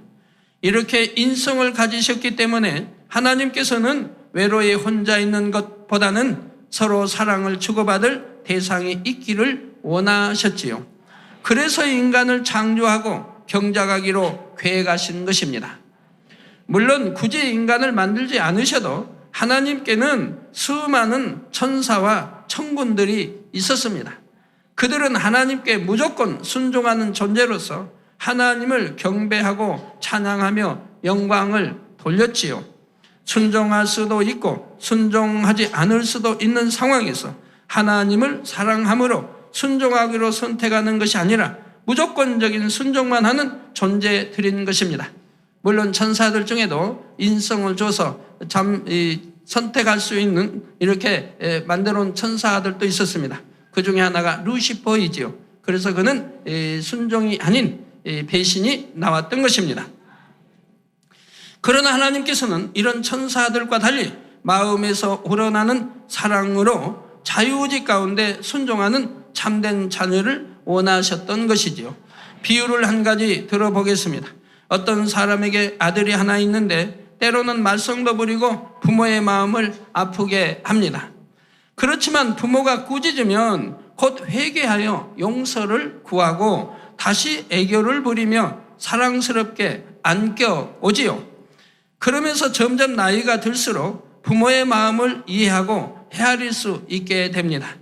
이렇게 인성을 가지셨기 때문에 하나님께서는 외로이 혼자 있는 것보다는 서로 사랑을 주고받을 대상이 있기를 원하셨지요. 그래서 인간을 창조하고 경작하기로 계획하신 것입니다. 물론 굳이 인간을 만들지 않으셔도 하나님께는 수많은 천사와 천군들이 있었습니다. 그들은 하나님께 무조건 순종하는 존재로서 하나님을 경배하고 찬양하며 영광을 돌렸지요. 순종할 수도 있고 순종하지 않을 수도 있는 상황에서 하나님을 사랑함으로 순종하기로 선택하는 것이 아니라 무조건적인 순종만 하는 존재들인 것입니다. 물론 천사들 중에도 인성을 줘서 선택할 수 있는 이렇게 만들어 놓은 천사들도 있었습니다. 그 중에 하나가 루시퍼이지요. 그래서 그는 순종이 아닌 배신이 나왔던 것입니다. 그러나 하나님께서는 이런 천사들과 달리 마음에서 우러나는 사랑으로 자유의지 가운데 순종하는 참된 자녀를 원하셨던 것이지요. 비유를 한 가지 들어보겠습니다. 어떤 사람에게 아들이 하나 있는데 때로는 말썽도 부리고 부모의 마음을 아프게 합니다. 그렇지만 부모가 꾸짖으면 곧 회개하여 용서를 구하고 다시 애교를 부리며 사랑스럽게 안겨오지요. 그러면서 점점 나이가 들수록 부모의 마음을 이해하고 헤아릴 수 있게 됩니다.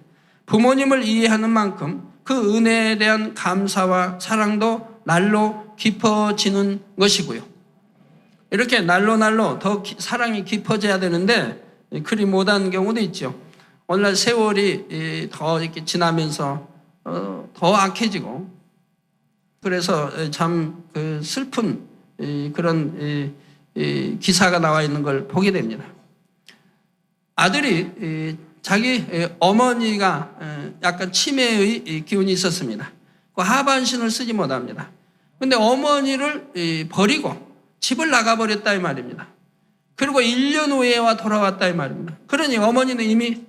부모님을 이해하는 만큼 그 은혜에 대한 감사와 사랑도 날로 깊어지는 것이고요. 이렇게 날로 더 사랑이 깊어져야 되는데 그리 못한 경우도 있죠. 오늘날 세월이 더 이렇게 지나면서 더 악해지고 그래서 참 슬픈 그런 기사가 나와 있는 걸 보게 됩니다. 아들이 자기 어머니가 약간 치매의 기운이 있었습니다. 그 하반신을 쓰지 못합니다. 근데 어머니를 버리고 집을 나가버렸다 이 말입니다. 그리고 1년 후에 돌아왔다 이 말입니다. 그러니 어머니는 이미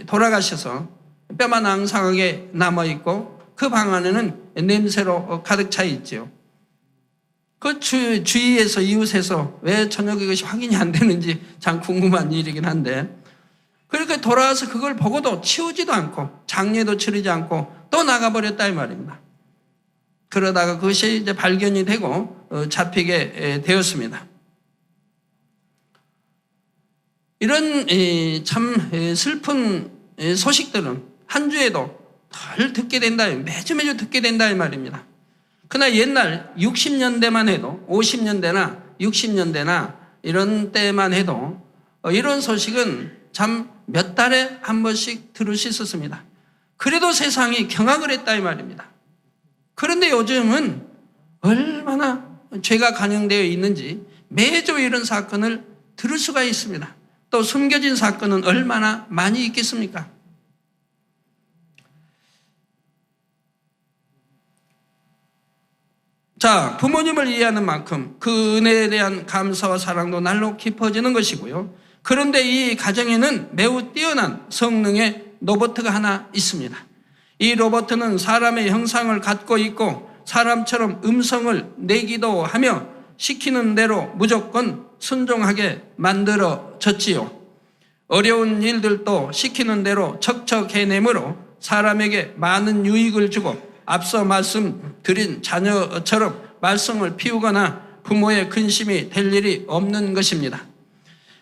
돌아가셔서 뼈만 앙상하게 남아있고 그 방 안에는 냄새로 가득 차 있죠. 그 주위에서 이웃에서 왜 전혀 그것이 확인이 안 되는지 참 궁금한 일이긴 한데 그렇게 돌아와서 그걸 보고도 치우지도 않고 장례도 치르지 않고 또 나가버렸다 이 말입니다. 그러다가 그것이 이제 발견이 되고 잡히게 되었습니다. 이런 참 슬픈 소식들은 한 주에도 덜 듣게 된다, 매주 듣게 된다 이 말입니다. 그러나 옛날 60년대만 해도 50년대나 60년대나 이런 때만 해도 이런 소식은 참 몇 달에 한 번씩 들을 수 있었습니다. 그래도 세상이 경악을 했다 이 말입니다. 그런데 요즘은 얼마나 죄가 관영되어 있는지 매주 이런 사건을 들을 수가 있습니다. 또 숨겨진 사건은 얼마나 많이 있겠습니까? 자, 부모님을 이해하는 만큼 그 은혜에 대한 감사와 사랑도 날로 깊어지는 것이고요. 그런데 이 가정에는 매우 뛰어난 성능의 로봇가 하나 있습니다. 이 로봇은 사람의 형상을 갖고 있고 사람처럼 음성을 내기도 하며 시키는 대로 무조건 순종하게 만들어졌지요. 어려운 일들도 시키는 대로 척척 해내므로 사람에게 많은 유익을 주고 앞서 말씀드린 자녀처럼 말썽을 피우거나 부모의 근심이 될 일이 없는 것입니다.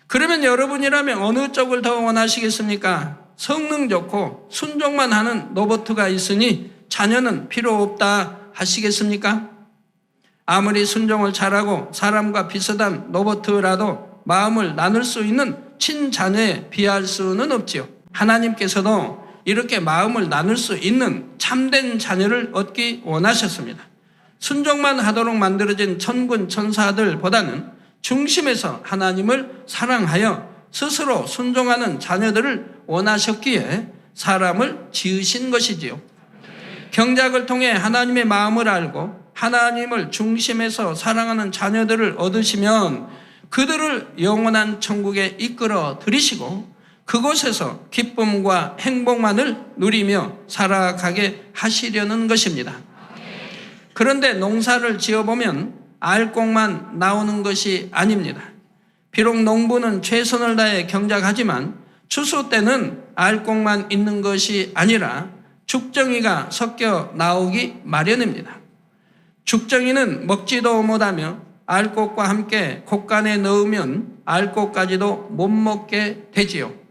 그러면 여러분이라면 어느 쪽을 더 원하시겠습니까? 성능 좋고 순종만 하는 로봇가 있으니 자녀는 필요 없다 하시겠습니까? 아무리 순종을 잘하고 사람과 비슷한 로봇라도 마음을 나눌 수 있는 친자녀에 비할 수는 없지요. 하나님께서도 이렇게 마음을 나눌 수 있는 참된 자녀를 얻기 원하셨습니다. 순종만 하도록 만들어진 천군 천사들보다는 중심에서 하나님을 사랑하여 스스로 순종하는 자녀들을 원하셨기에 사람을 지으신 것이지요. 경작을 통해 하나님의 마음을 알고 하나님을 중심에서 사랑하는 자녀들을 얻으시면 그들을 영원한 천국에 이끌어 들이시고 그곳에서 기쁨과 행복만을 누리며 살아가게 하시려는 것입니다. 그런데 농사를 지어보면 알곡만 나오는 것이 아닙니다. 비록 농부는 최선을 다해 경작하지만 추수 때는 알곡만 있는 것이 아니라 죽정이가 섞여 나오기 마련입니다. 죽정이는 먹지도 못하며 알곡과 함께 곶간에 넣으면 알곡까지도 못 먹게 되지요.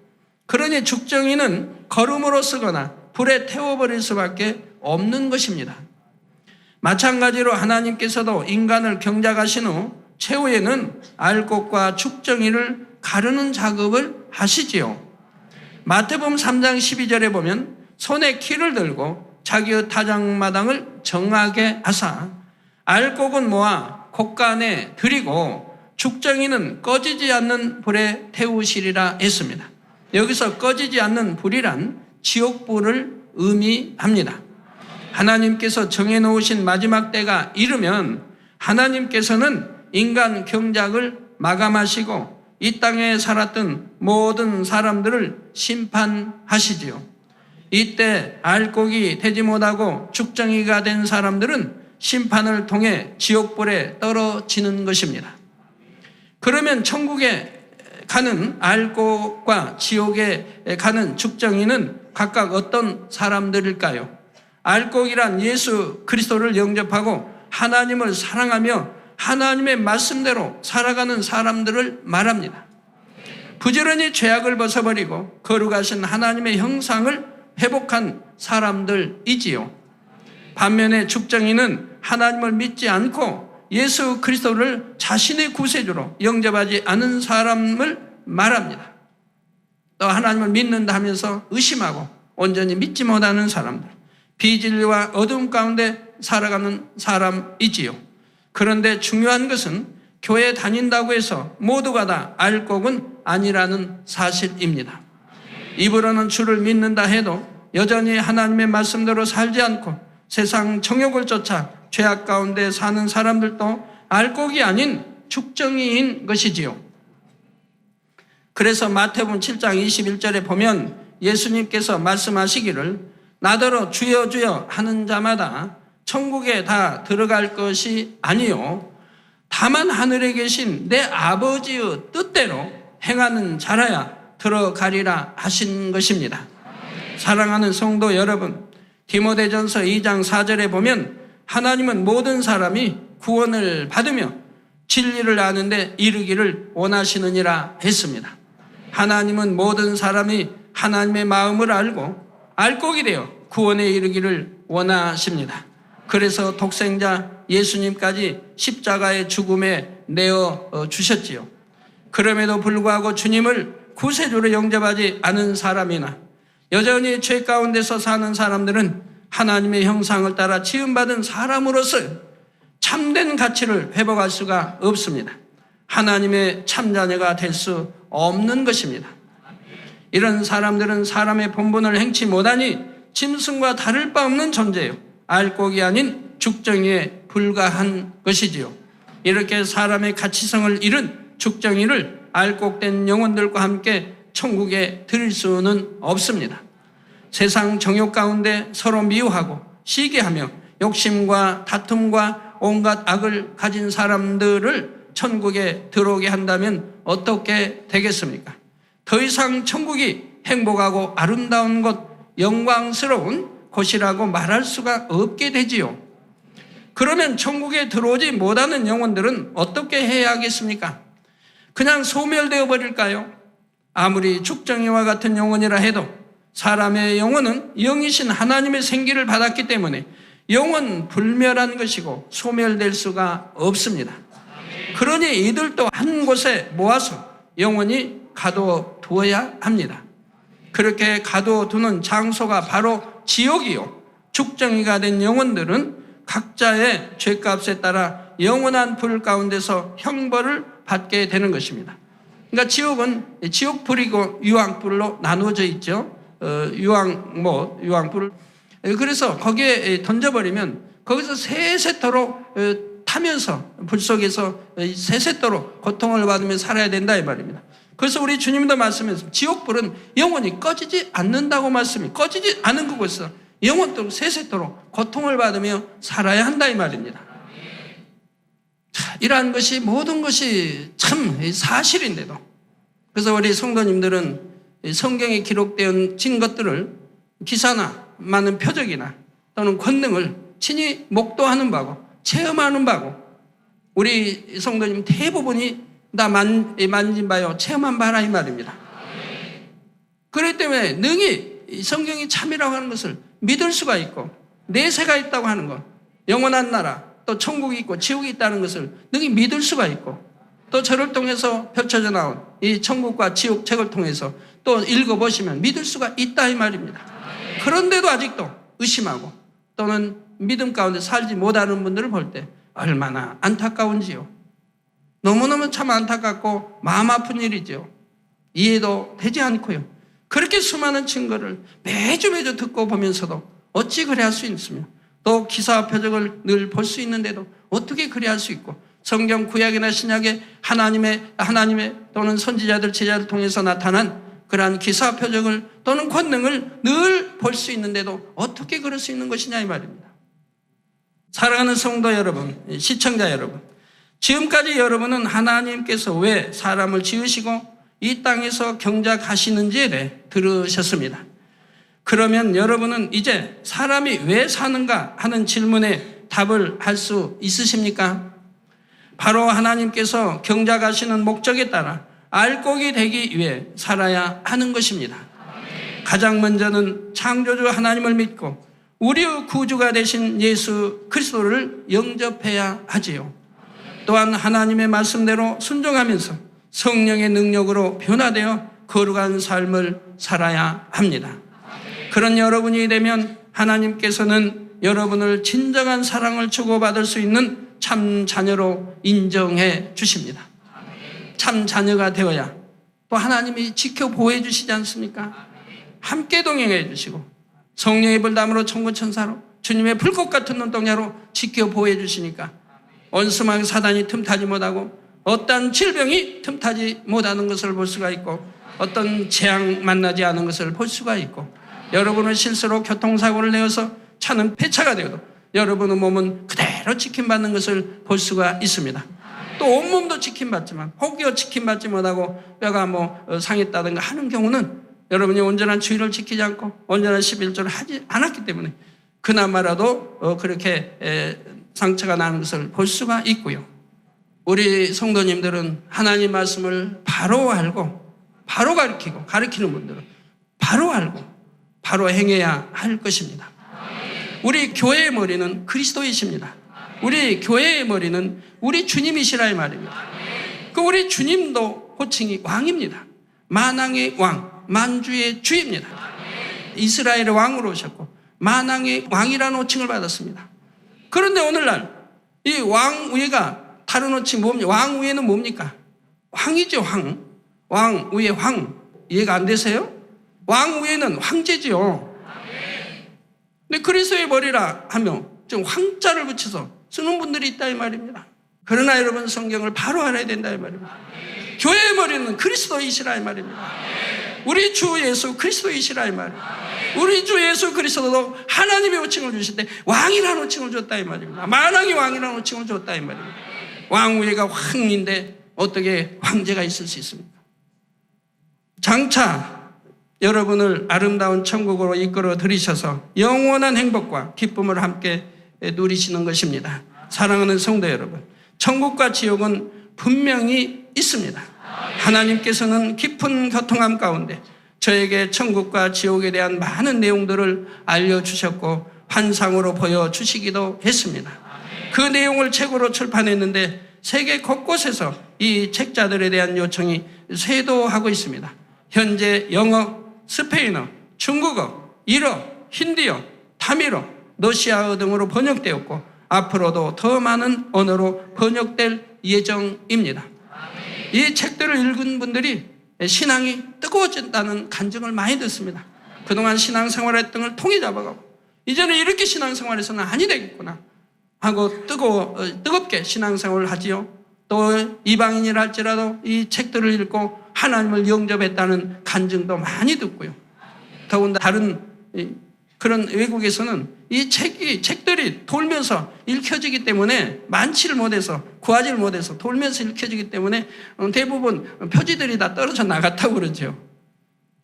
그러니 죽정이는 거름으로 쓰거나 불에 태워버릴 수밖에 없는 것입니다. 마찬가지로 하나님께서도 인간을 경작하신 후 최후에는 알곡과 죽정이를 가르는 작업을 하시지요. 마태복음 3장 12절에 보면 손에 키를 들고 자기의 타작마당을 정하게 하사 알곡은 모아 곶간에 들이고 죽정이는 꺼지지 않는 불에 태우시리라 했습니다. 여기서 꺼지지 않는 불이란 지옥불을 의미합니다. 하나님께서 정해놓으신 마지막 때가 이르면 하나님께서는 인간 경작을 마감하시고 이 땅에 살았던 모든 사람들을 심판하시지요. 이때 알곡이 되지 못하고 죽정이가 된 사람들은 심판을 통해 지옥불에 떨어지는 것입니다. 그러면 천국에 가는 알곡과 지옥에 가는 죽정이는 각각 어떤 사람들일까요? 알곡이란 예수 그리스도를 영접하고 하나님을 사랑하며 하나님의 말씀대로 살아가는 사람들을 말합니다. 부지런히 죄악을 벗어버리고 거룩하신 하나님의 형상을 회복한 사람들이지요. 반면에 죽정이는 하나님을 믿지 않고 예수 그리스도를 자신의 구세주로 영접하지 않은 사람을 말합니다. 또 하나님을 믿는다 하면서 의심하고 온전히 믿지 못하는 사람들, 비진리와 어둠 가운데 살아가는 사람이지요. 그런데 중요한 것은 교회 다닌다고 해서 모두가 다 알곡은 아니라는 사실입니다. 입으로는 주를 믿는다 해도 여전히 하나님의 말씀대로 살지 않고 세상 정욕을 쫓아 죄악 가운데 사는 사람들도 알곡이 아닌 죽정이인 것이지요. 그래서 마태복음 7장 21절에 보면 예수님께서 말씀하시기를 나더러 주여 주여 하는 자마다 천국에 다 들어갈 것이 아니요 다만 하늘에 계신 내 아버지의 뜻대로 행하는 자라야 들어가리라 하신 것입니다. 사랑하는 성도 여러분, 디모데전서 2장 4절에 보면 하나님은 모든 사람이 구원을 받으며 진리를 아는데 이르기를 원하시느니라 했습니다. 하나님은 모든 사람이 하나님의 마음을 알고 알곡이 되어 구원에 이르기를 원하십니다. 그래서 독생자 예수님까지 십자가의 죽음에 내어 주셨지요. 그럼에도 불구하고 주님을 구세주로 영접하지 않은 사람이나 여전히 죄 가운데서 사는 사람들은 하나님의 형상을 따라 지음받은 사람으로서 참된 가치를 회복할 수가 없습니다. 하나님의 참자녀가 될 수 없는 것입니다. 이런 사람들은 사람의 본분을 행치 못하니 짐승과 다를 바 없는 존재요. 알곡이 아닌 죽정이에 불과한 것이지요. 이렇게 사람의 가치성을 잃은 죽정이를 알곡된 영혼들과 함께 천국에 들일 수는 없습니다. 세상 정욕 가운데 서로 미워하고 시기하며 욕심과 다툼과 온갖 악을 가진 사람들을 천국에 들어오게 한다면 어떻게 되겠습니까? 더 이상 천국이 행복하고 아름다운 곳, 영광스러운 곳이라고 말할 수가 없게 되지요. 그러면 천국에 들어오지 못하는 영혼들은 어떻게 해야 하겠습니까? 그냥 소멸되어 버릴까요? 아무리 죽정이와 같은 영혼이라 해도 사람의 영혼은 영이신 하나님의 생기를 받았기 때문에 영혼 불멸한 것이고 소멸될 수가 없습니다. 그러니 이들도 한 곳에 모아서 영원히 가둬두어야 합니다. 그렇게 가둬두는 장소가 바로 지옥이요. 죽정이가 된 영혼들은 각자의 죄값에 따라 영원한 불 가운데서 형벌을 받게 되는 것입니다. 그러니까 지옥은 지옥불이고 유황불로 나누어져 있죠. 유황불. 그래서 거기에 던져버리면 거기서 세세토록 타면서 불 속에서 세세토록 고통을 받으며 살아야 된다 이 말입니다. 그래서 우리 주님도 말씀하셨습니다. 지옥불은 영원히 꺼지지 않는다고 말씀이 꺼지지 않은 그곳에서 영원토록 세세토록 고통을 받으며 살아야 한다 이 말입니다. 자, 이러한 것이 모든 것이 참 사실인데도 그래서 우리 성도님들은 성경에 기록되어진 것들을 기사나 많은 표적이나 또는 권능을 친히 목도하는 바고 체험하는 바고 우리 성도님 대부분이 다 만진 바요 체험한 바라 이 말입니다. 그렇기 때문에 능히 성경이 참이라고 하는 것을 믿을 수가 있고 내세가 있다고 하는 것, 영원한 나라 또 천국이 있고 지옥이 있다는 것을 능히 믿을 수가 있고 또 저를 통해서 펼쳐져 나온 이 천국과 지옥 책을 통해서 또 읽어보시면 믿을 수가 있다 이 말입니다. 그런데도 아직도 의심하고 또는 믿음 가운데 살지 못하는 분들을 볼 때 얼마나 안타까운지요. 너무너무 참 안타깝고 마음 아픈 일이죠. 이해도 되지 않고요. 그렇게 수많은 증거를 매주 듣고 보면서도 어찌 그래 할 수 있으며 또 기사와 표적을 늘 볼 수 있는데도 어떻게 그래 할 수 있고 성경 구약이나 신약에 하나님의 또는 선지자들 제자를 통해서 나타난 그러한 기사와 표적을 또는 권능을 늘 볼 수 있는데도 어떻게 그럴 수 있는 것이냐 이 말입니다. 사랑하는 성도 여러분, 시청자 여러분, 지금까지 여러분은 하나님께서 왜 사람을 지으시고 이 땅에서 경작하시는지에 대해 들으셨습니다. 그러면 여러분은 이제 사람이 왜 사는가 하는 질문에 답을 할 수 있으십니까? 바로 하나님께서 경작하시는 목적에 따라 알곡이 되기 위해 살아야 하는 것입니다. 가장 먼저는 창조주 하나님을 믿고 우리의 구주가 되신 예수 그리스도를 영접해야 하지요. 또한 하나님의 말씀대로 순종하면서 성령의 능력으로 변화되어 거룩한 삶을 살아야 합니다. 그런 여러분이 되면 하나님께서는 여러분을 진정한 사랑을 주고받을 수 있는 참 자녀로 인정해 주십니다. 참 자녀가 되어야 또 하나님이 지켜 보호해 주시지 않습니까? 함께 동행해 주시고 성령의 불담으로 천군천사로 주님의 불꽃 같은 눈동자로 지켜 보호해 주시니까 원수마귀 사단이 틈타지 못하고 어떤 질병이 틈타지 못하는 것을 볼 수가 있고 어떤 재앙 만나지 않은 것을 볼 수가 있고 여러분은 실수로 교통사고를 내어서 차는 폐차가 되어도 여러분의 몸은 그대로 지킴받는 것을 볼 수가 있습니다. 또 온몸도 지킴받지만 혹여 지킴받지 못하고 뼈가 상했다든가 하는 경우는 여러분이 온전한 주의를 지키지 않고 온전한 11조를 하지 않았기 때문에 그나마라도 그렇게 상처가 나는 것을 볼 수가 있고요. 우리 성도님들은 하나님 말씀을 바로 알고 바로 가르치는 분들은 바로 알고 바로 행해야 할 것입니다. 우리 교회의 머리는 그리스도이십니다. 우리 교회의 머리는 우리 주님이시라 이 말입니다. 그 우리 주님도 호칭이 왕입니다. 만왕의 왕, 만주의 주입니다. 이스라엘의 왕으로 오셨고 만왕의 왕이라는 호칭을 받았습니다. 그런데 오늘날 이 왕위가 다른 호칭 뭡니까? 왕위에는 뭡니까? 황이죠, 황. 왕위의 황. 이해가 안 되세요? 왕위에는 황제지요. 근데 그리스도의 머리라 하며 좀 황자를 붙여서 쓰는 분들이 있다 이 말입니다. 그러나 여러분 성경을 바로 알아야 된다 이 말입니다. 교회의 머리는 그리스도이시라 이 말입니다. 우리 주 예수 그리스도이시라 이 말입니다. 우리 주 예수 그리스도도 하나님의 호칭을 주실 때 왕이라는 호칭을 줬다 이 말입니다. 만왕의 왕이라는 호칭을 줬다 이 말입니다. 왕 위가 왕인데 어떻게 황제가 있을 수 있습니까? 장차 여러분을 아름다운 천국으로 이끌어 들이셔서 영원한 행복과 기쁨을 함께 누리시는 것입니다. 사랑하는 성도 여러분, 천국과 지옥은 분명히 있습니다. 하나님께서는 깊은 교통함 가운데 저에게 천국과 지옥에 대한 많은 내용들을 알려주셨고 환상으로 보여주시기도 했습니다. 그 내용을 책으로 출판했는데 세계 곳곳에서 이 책자들에 대한 요청이 쇄도하고 있습니다. 현재 영어, 스페인어, 중국어, 일어, 힌디어, 타밀어, 러시아어 등으로 번역되었고 앞으로도 더 많은 언어로 번역될 예정입니다. 이 책들을 읽은 분들이 신앙이 뜨거워진다는 간증을 많이 듣습니다. 그동안 신앙생활했던 걸 통에 잡아가고 이제는 이렇게 신앙생활에서는 아니 되겠구나 하고 뜨겁게 신앙생활을 하지요. 또 이방인이라 할지라도 이 책들을 읽고 하나님을 영접했다는 간증도 많이 듣고요. 더군다나 다른 그런 외국에서는 이 책들이 돌면서 읽혀지기 때문에 많지를 못해서 구하지를 못해서 돌면서 읽혀지기 때문에 대부분 표지들이 다 떨어져 나갔다고 그러죠.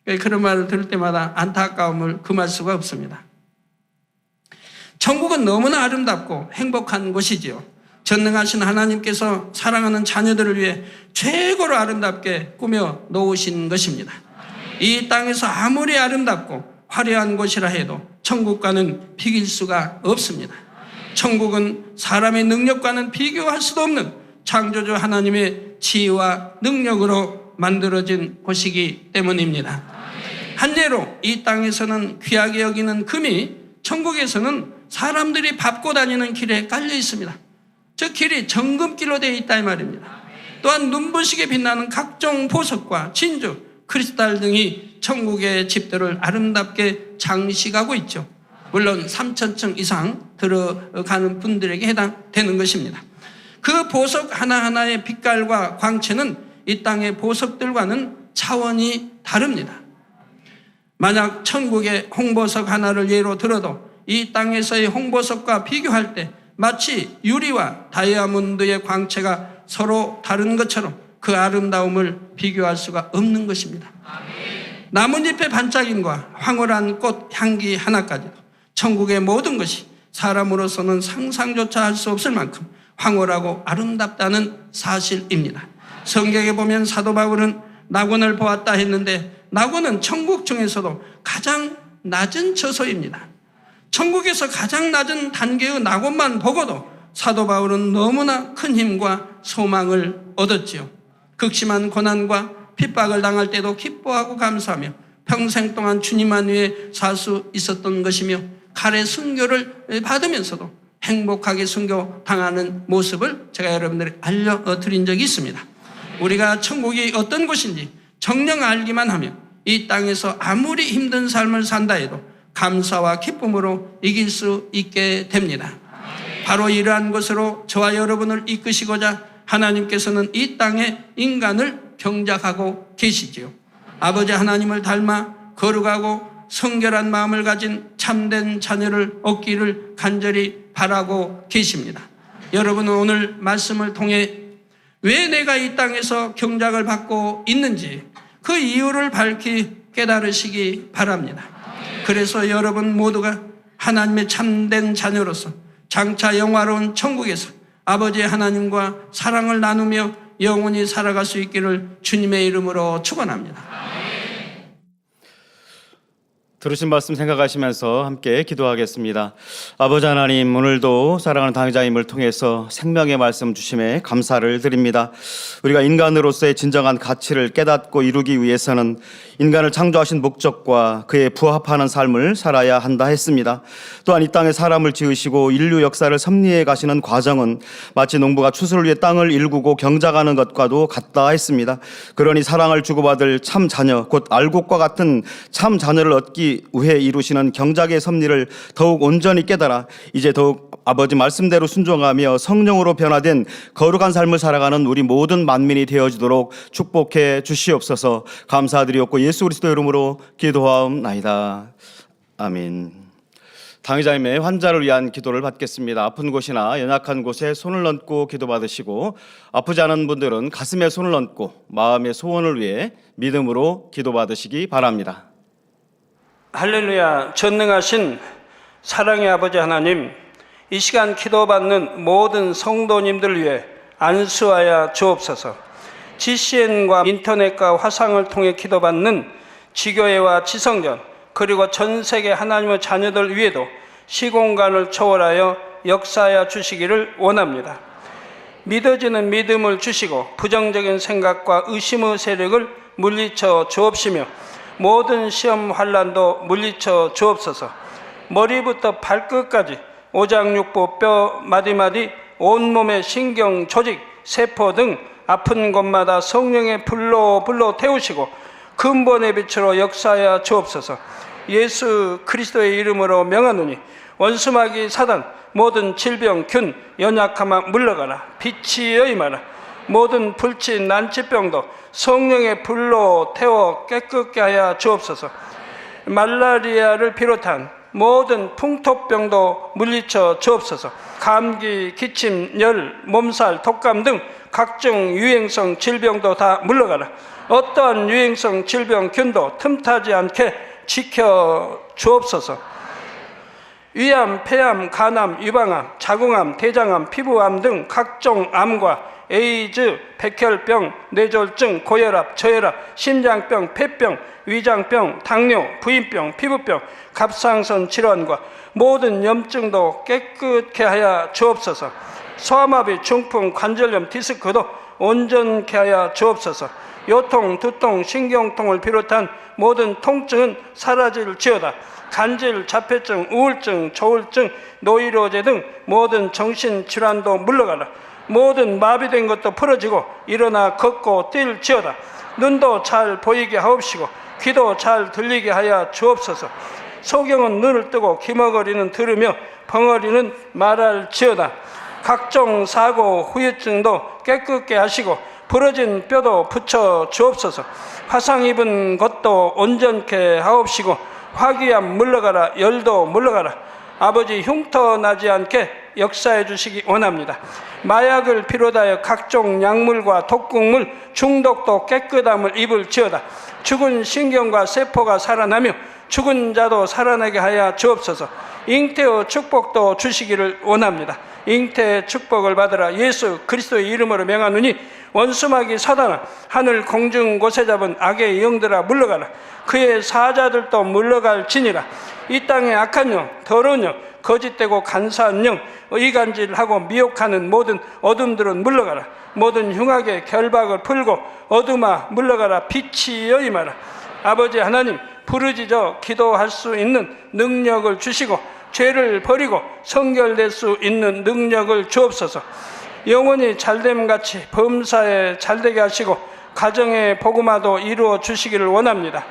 그런 말을 들을 때마다 안타까움을 금할 수가 없습니다. 천국은 너무나 아름답고 행복한 곳이지요. 전능하신 하나님께서 사랑하는 자녀들을 위해 최고로 아름답게 꾸며 놓으신 것입니다. 이 땅에서 아무리 아름답고 화려한 곳이라 해도 천국과는 비길 수가 없습니다. 천국은 사람의 능력과는 비교할 수도 없는 창조주 하나님의 지혜와 능력으로 만들어진 곳이기 때문입니다. 한 예로 이 땅에서는 귀하게 여기는 금이 천국에서는 사람들이 밟고 다니는 길에 깔려 있습니다. 저 길이 정금길로 되어 있다 이 말입니다. 또한 눈부시게 빛나는 각종 보석과 진주, 크리스탈 등이 천국의 집들을 아름답게 장식하고 있죠. 물론 3,000층 이상 들어가는 분들에게 해당되는 것입니다. 그 보석 하나하나의 빛깔과 광채는 이 땅의 보석들과는 차원이 다릅니다. 만약 천국의 홍보석 하나를 예로 들어도 이 땅에서의 홍보석과 비교할 때 마치 유리와 다이아몬드의 광채가 서로 다른 것처럼 그 아름다움을 비교할 수가 없는 것입니다. 나뭇잎의 반짝임과 황홀한 꽃 향기 하나까지도 천국의 모든 것이 사람으로서는 상상조차 할 수 없을 만큼 황홀하고 아름답다는 사실입니다. 성경에 보면 사도 바울은 낙원을 보았다 했는데 낙원은 천국 중에서도 가장 낮은 처소입니다. 천국에서 가장 낮은 단계의 낙원만 보고도 사도 바울은 너무나 큰 힘과 소망을 얻었지요. 극심한 고난과 핍박을 당할 때도 기뻐하고 감사하며 평생 동안 주님만 위해 살 수 있었던 것이며 칼의 순교를 받으면서도 행복하게 순교 당하는 모습을 제가 여러분들에게 알려드린 적이 있습니다. 우리가 천국이 어떤 곳인지 정녕 알기만 하면 이 땅에서 아무리 힘든 삶을 산다 해도 감사와 기쁨으로 이길 수 있게 됩니다. 바로 이러한 것으로 저와 여러분을 이끄시고자 하나님께서는 이 땅에 인간을 경작하고 계시지요. 아버지 하나님을 닮아 거룩하고 성결한 마음을 가진 참된 자녀를 얻기를 간절히 바라고 계십니다. 여러분은 오늘 말씀을 통해 왜 내가 이 땅에서 경작을 받고 있는지 그 이유를 밝히 깨달으시기 바랍니다. 그래서 여러분 모두가 하나님의 참된 자녀로서 장차 영화로운 천국에서 아버지 하나님과 사랑을 나누며 영원히 살아갈 수 있기를 주님의 이름으로 축원합니다. 들으신 말씀 생각하시면서 함께 기도하겠습니다. 아버지 하나님, 오늘도 사랑하는 당회자님을 통해서 생명의 말씀 주심에 감사를 드립니다. 우리가 인간으로서의 진정한 가치를 깨닫고 이루기 위해서는 인간을 창조하신 목적과 그에 부합하는 삶을 살아야 한다 했습니다. 또한 이 땅에 사람을 지으시고 인류 역사를 섭리해 가시는 과정은 마치 농부가 추수를 위해 땅을 일구고 경작하는 것과도 같다 했습니다. 그러니 사랑을 주고받을 참 자녀, 곧 알곡과 같은 참 자녀를 얻기 위해 이루시는 경작의 섭리를 더욱 온전히 깨달아 이제 더욱 아버지 말씀대로 순종하며 성령으로 변화된 거룩한 삶을 살아가는 우리 모든 만민이 되어지도록 축복해 주시옵소서. 감사드리옵고 예수 그리스도 이름으로 기도하옵나이다. 아멘. 당의자님의 환자를 위한 기도를 받겠습니다. 아픈 곳이나 연약한 곳에 손을 얹고 기도받으시고 아프지 않은 분들은 가슴에 손을 얹고 마음의 소원을 위해 믿음으로 기도받으시기 바랍니다. 할렐루야. 전능하신 사랑의 아버지 하나님, 이 시간 기도받는 모든 성도님들 위해 안수하여 주옵소서. GCN과 인터넷과 화상을 통해 기도받는 지교회와 지성전 그리고 전 세계 하나님의 자녀들 위에도 시공간을 초월하여 역사하여 주시기를 원합니다. 믿어지는 믿음을 주시고 부정적인 생각과 의심의 세력을 물리쳐 주옵시며 모든 시험 환난도 물리쳐 주옵소서. 머리부터 발끝까지 오장육부 뼈 마디마디 온몸의 신경 조직 세포 등 아픈 곳마다 성령의 불로 태우시고 근본의 빛으로 역사하여 주옵소서. 예수 그리스도의 이름으로 명하노니 원수마귀 사단 모든 질병 균 연약함아 물러가라. 빛이여 임하라. 모든 불치 난치병도 성령의 불로 태워 깨끗게 하여 주옵소서. 말라리아를 비롯한 모든 풍토병도 물리쳐 주옵소서. 감기, 기침, 열, 몸살, 독감 등 각종 유행성 질병도 다 물러가라. 어떠한 유행성 질병 균도 틈타지 않게 지켜 주옵소서. 위암, 폐암, 간암, 유방암, 자궁암, 대장암, 피부암 등 각종 암과 에이즈, 백혈병, 뇌졸중, 고혈압, 저혈압, 심장병, 폐병, 위장병, 당뇨, 부인병, 피부병, 갑상선 질환과 모든 염증도 깨끗게 하여 주옵소서. 소아마비, 중풍, 관절염, 디스크도 온전케 하여 주옵소서. 요통, 두통, 신경통을 비롯한 모든 통증은 사라질지어다. 간질, 자폐증, 우울증, 조울증, 노이로제 등 모든 정신질환도 물러가라. 모든 마비된 것도 풀어지고 일어나 걷고 뛸지어다. 눈도 잘 보이게 하옵시고 귀도 잘 들리게 하여 주옵소서. 소경은 눈을 뜨고 기머거리는 들으며 벙어리는 말할지어다. 각종 사고, 후유증도 깨끗게 하시고 부러진 뼈도 붙여 주옵소서. 화상 입은 것도 온전케 하옵시고 화기암 물러가라. 열도 물러가라. 아버지 흉터 나지 않게 역사해 주시기 원합니다. 마약을 비롯하여 각종 약물과 독극물 중독도 깨끗함을 입을지어다. 죽은 신경과 세포가 살아나며 죽은 자도 살아나게 하여 주옵소서. 잉태의 축복도 주시기를 원합니다. 잉태의 축복을 받으라. 예수 그리스도의 이름으로 명하노니 원수마귀 사단아 하늘 공중 곳에 잡은 악의 영들아 물러가라. 그의 사자들도 물러갈지니라. 이 땅의 악한 영, 더러운 영, 거짓되고 간사한 영, 이간질하고 미혹하는 모든 어둠들은 물러가라. 모든 흉악의 결박을 풀고 어둠아 물러가라. 빛이여 임하라. 아버지 하나님, 부르짖어 기도할 수 있는 능력을 주시고 죄를 버리고 성결될 수 있는 능력을 주옵소서. 영원히 잘됨같이 범사에 잘되게 하시고 가정의 복음화도 이루어 주시기를 원합니다.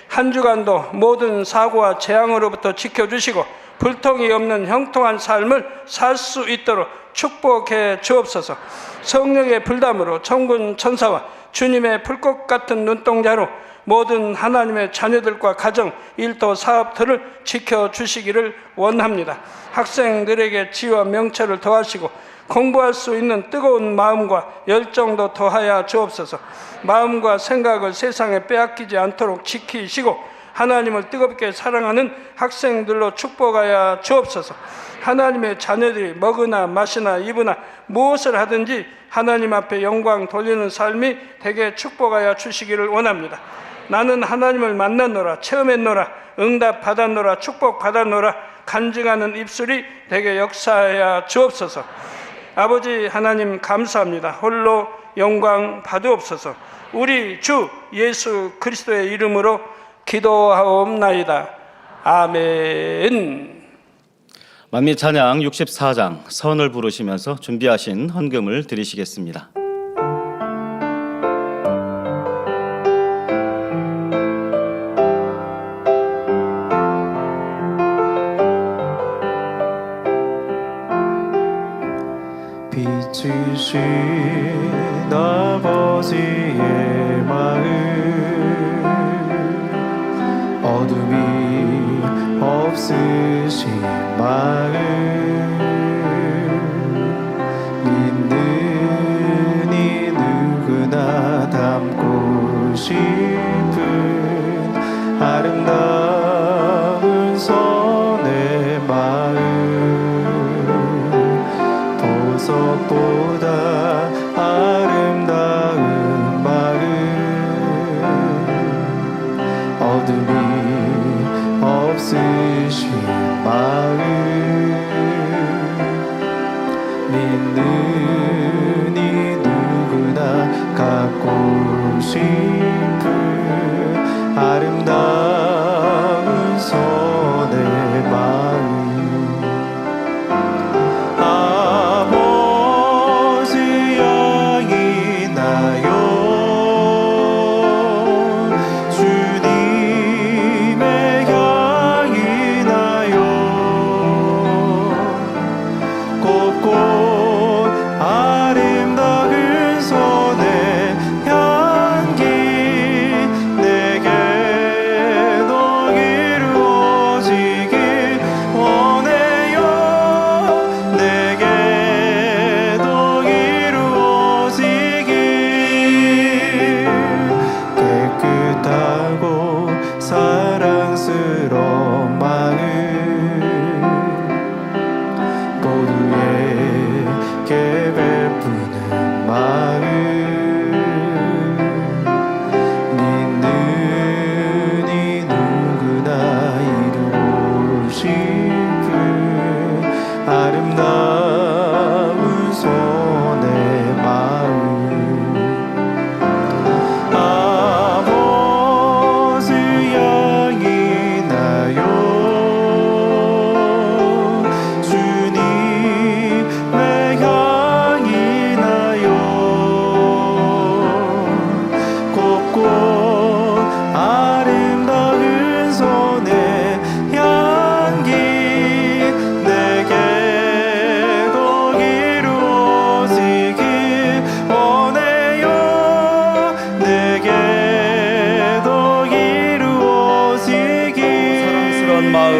한 주간도 모든 사고와 재앙으로부터 지켜주시고 불통이 없는 형통한 삶을 살 수 있도록 축복해 주옵소서. 성령의 불담으로 천군 천사와 주님의 불꽃 같은 눈동자로 모든 하나님의 자녀들과 가정, 일도, 사업들을 지켜주시기를 원합니다. 학생들에게 지혜와 명철을 더하시고 공부할 수 있는 뜨거운 마음과 열정도 더하여 주옵소서. 마음과 생각을 세상에 빼앗기지 않도록 지키시고 하나님을 뜨겁게 사랑하는 학생들로 축복하여 주옵소서. 하나님의 자녀들이 먹으나 마시나 입으나 무엇을 하든지 하나님 앞에 영광 돌리는 삶이 되게 축복하여 주시기를 원합니다. 나는 하나님을 만났노라, 체험했노라, 응답 받았노라, 축복 받았노라 간증하는 입술이 되게 역사하여 주옵소서. 아버지 하나님 감사합니다. 홀로 영광 받으옵소서. 우리 주 예수 그리스도의 이름으로 기도하옵나이다. 아멘. 만미 찬양 64장 선을 부르시면서 준비하신 헌금을 드리시겠습니다. 빛이신 아버지의 마음 어둠이 없으신 마음 믿는 이 누구나 담고 싶은 아름다운 손의 마음 보석보다 아름다운 마음 어둠이 없으신 마음 믿는 이 누구나 갖고 싶은 아름다운 손의 마음 아버지 향이 나요 주님의 향이 나요 곱고 아름다운 손의 향기 내게도 이루어지길 원해요 내게도 이루어지길 깨끗하고 사랑스러운 마음 모두에게 베푸는 마음 믿는 이 누구나 이루고 싶은 아름다운 손의 마음 아버지 향이 나요 주님의 향이 나요 곱고 아름다운 손의 향기 내게도 이루어지길 원해요 내게도 이루어지길 사랑스러운 마음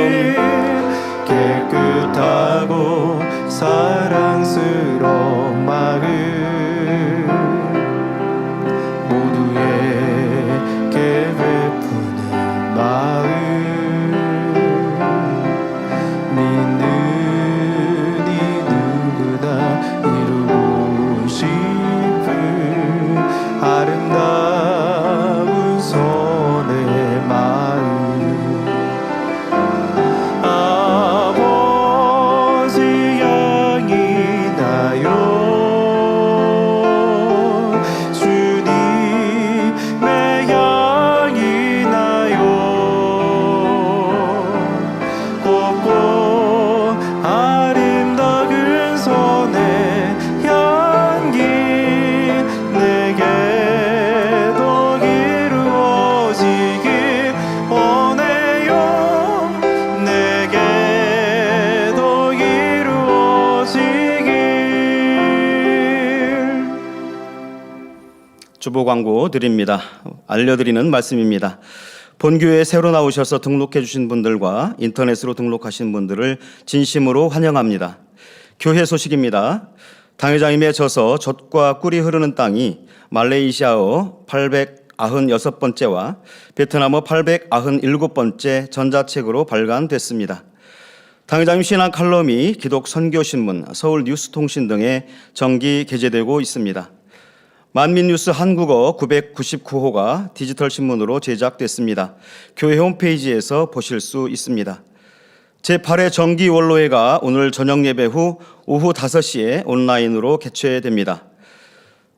깨끗하고 사랑스러운 마음 모두에게 베푸는 마음 믿는 이 누구나 이루고 싶은 아름다운 손의 마음 아버지 향이 나요 주님의 향이 나요 곱고 아름다운 손의 향기 내게도 이루어지길 원해요 내게도 이루어지길 주보 광고 드립니다. 알려드리는 말씀입니다. 본교회에 새로 나오셔서 등록해 주신 분들과 인터넷으로 등록하신 분들을 진심으로 환영합니다. 교회 소식입니다. 당회장님의 저서 젖과 꿀이 흐르는 땅이 말레이시아어 896번째와 베트남어 897번째 전자책으로 발간됐습니다. 당회장님 신앙 칼럼이 기독 선교신문, 서울 뉴스통신 등에 정기 게재되고 있습니다. 만민뉴스 한국어 999호가 디지털 신문으로 제작됐습니다. 교회 홈페이지에서 보실 수 있습니다. 제8회 정기 원로회가 오늘 저녁 예배 후 오후 5시에 온라인으로 개최됩니다.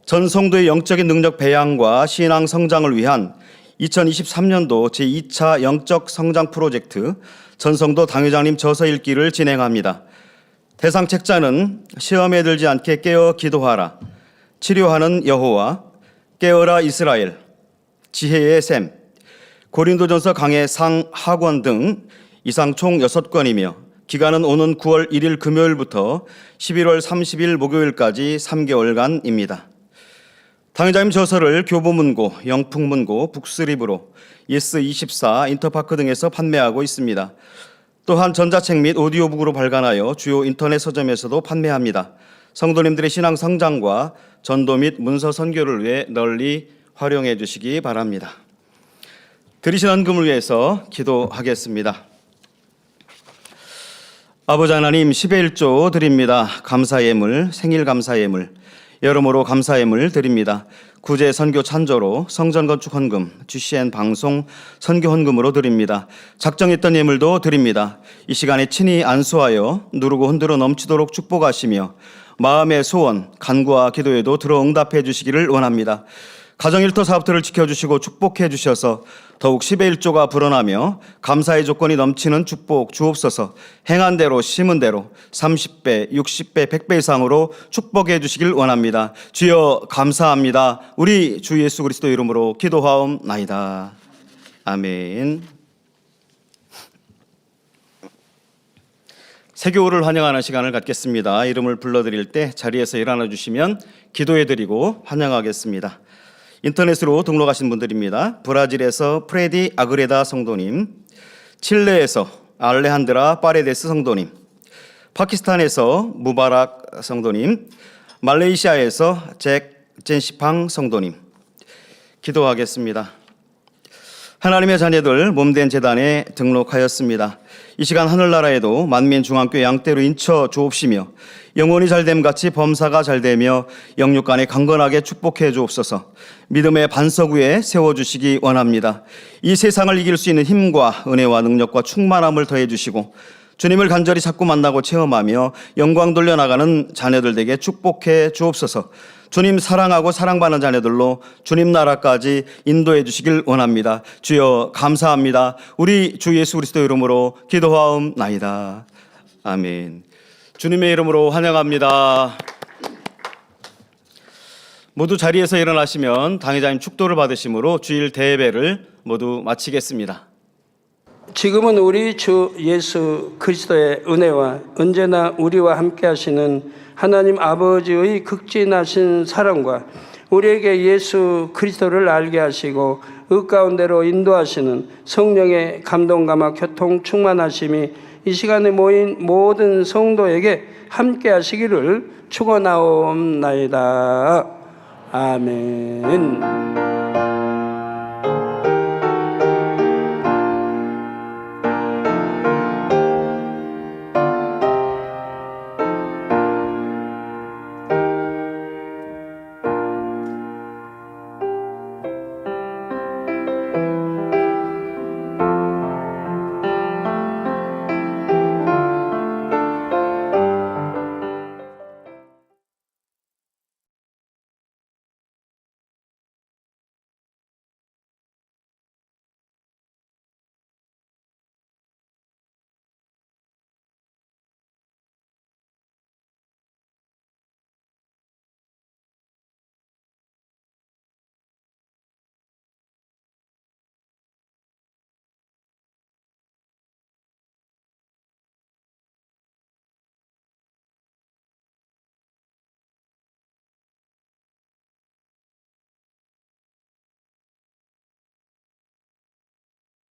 전 성도의 영적인 능력 배양과 신앙 성장을 위한 2023년도 제2차 영적 성장 프로젝트 전성도 당회장님 저서 읽기를 진행합니다. 대상 책자는 시험에 들지 않게 깨어 기도하라, 치료하는 여호와, 깨어라 이스라엘, 지혜의 샘, 고린도전서 강해 상하권 등 이상 총 6권이며 기간은 오는 9월 1일 금요일부터 11월 30일 목요일까지 3개월간입니다. 당회장님 저서를 교보문고, 영풍문고, 북스립으로 예스24, 인터파크 등에서 판매하고 있습니다. 또한 전자책 및 오디오북으로 발간하여 주요 인터넷 서점에서도 판매합니다. 성도님들의 신앙 성장과 전도 및 문서 선교를 위해 널리 활용해 주시기 바랍니다. 드리신 헌금을 위해서 기도하겠습니다. 아버지 하나님, 10의 1조 드립니다. 감사예물, 생일 감사예물, 여러모로 감사예물 드립니다. 구제 선교 찬조로 성전 건축 헌금, GCN 방송 선교 헌금으로 드립니다. 작정했던 예물도 드립니다. 이 시간에 친히 안수하여 누르고 흔들어 넘치도록 축복하시며 마음의 소원, 간구와 기도에도 들어 응답해 주시기를 원합니다. 가정일터 사업들을 지켜주시고 축복해 주셔서 더욱 10의 1조가 불어나며 감사의 조건이 넘치는 축복 주옵소서. 행한 대로 심은 대로 30배, 60배, 100배 이상으로 축복해 주시길 원합니다. 주여 감사합니다. 우리 주 예수 그리스도 이름으로 기도하옵나이다. 아멘. 세교를 환영하는 시간을 갖겠습니다. 이름을 불러드릴 때 자리에서 일어나 주시면 기도해드리고 환영하겠습니다. 인터넷으로 등록하신 분들입니다. 브라질에서 프레디 아그레다 성도님, 칠레에서 알레한드라 파레데스 성도님, 파키스탄에서 무바락 성도님, 말레이시아에서 잭 젠시팡 성도님, 기도하겠습니다. 하나님의 자녀들 몸된 재단에 등록하였습니다. 이 시간 하늘나라에도 만민중앙교회 양떼로 인쳐 주옵시며 영혼이 잘됨 같이 범사가 잘되며 영육간에 강건하게 축복해 주옵소서. 믿음의 반석 위에 세워주시기 원합니다. 이 세상을 이길 수 있는 힘과 은혜와 능력과 충만함을 더해 주시고 주님을 간절히 자꾸 만나고 체험하며 영광 돌려나가는 자녀들 에게 축복해 주옵소서. 주님 사랑하고 사랑받는 자녀들로 주님 나라까지 인도해 주시길 원합니다. 주여 감사합니다. 우리 주 예수 그리스도 이름으로 기도하옵나이다. 아멘. 주님의 이름으로 환영합니다. 모두 자리에서 일어나시면 당회자님 축도를 받으심으로 주일 대예배를 모두 마치겠습니다. 지금은 우리 주 예수 그리스도의 은혜와 언제나 우리와 함께 하시는 하나님 아버지의 극진하신 사랑과 우리에게 예수 그리스도를 알게 하시고 그 가운데로 인도하시는 성령의 감동감화 교통 충만하심이 이 시간에 모인 모든 성도에게 함께 하시기를 축원하옵나이다. 아멘.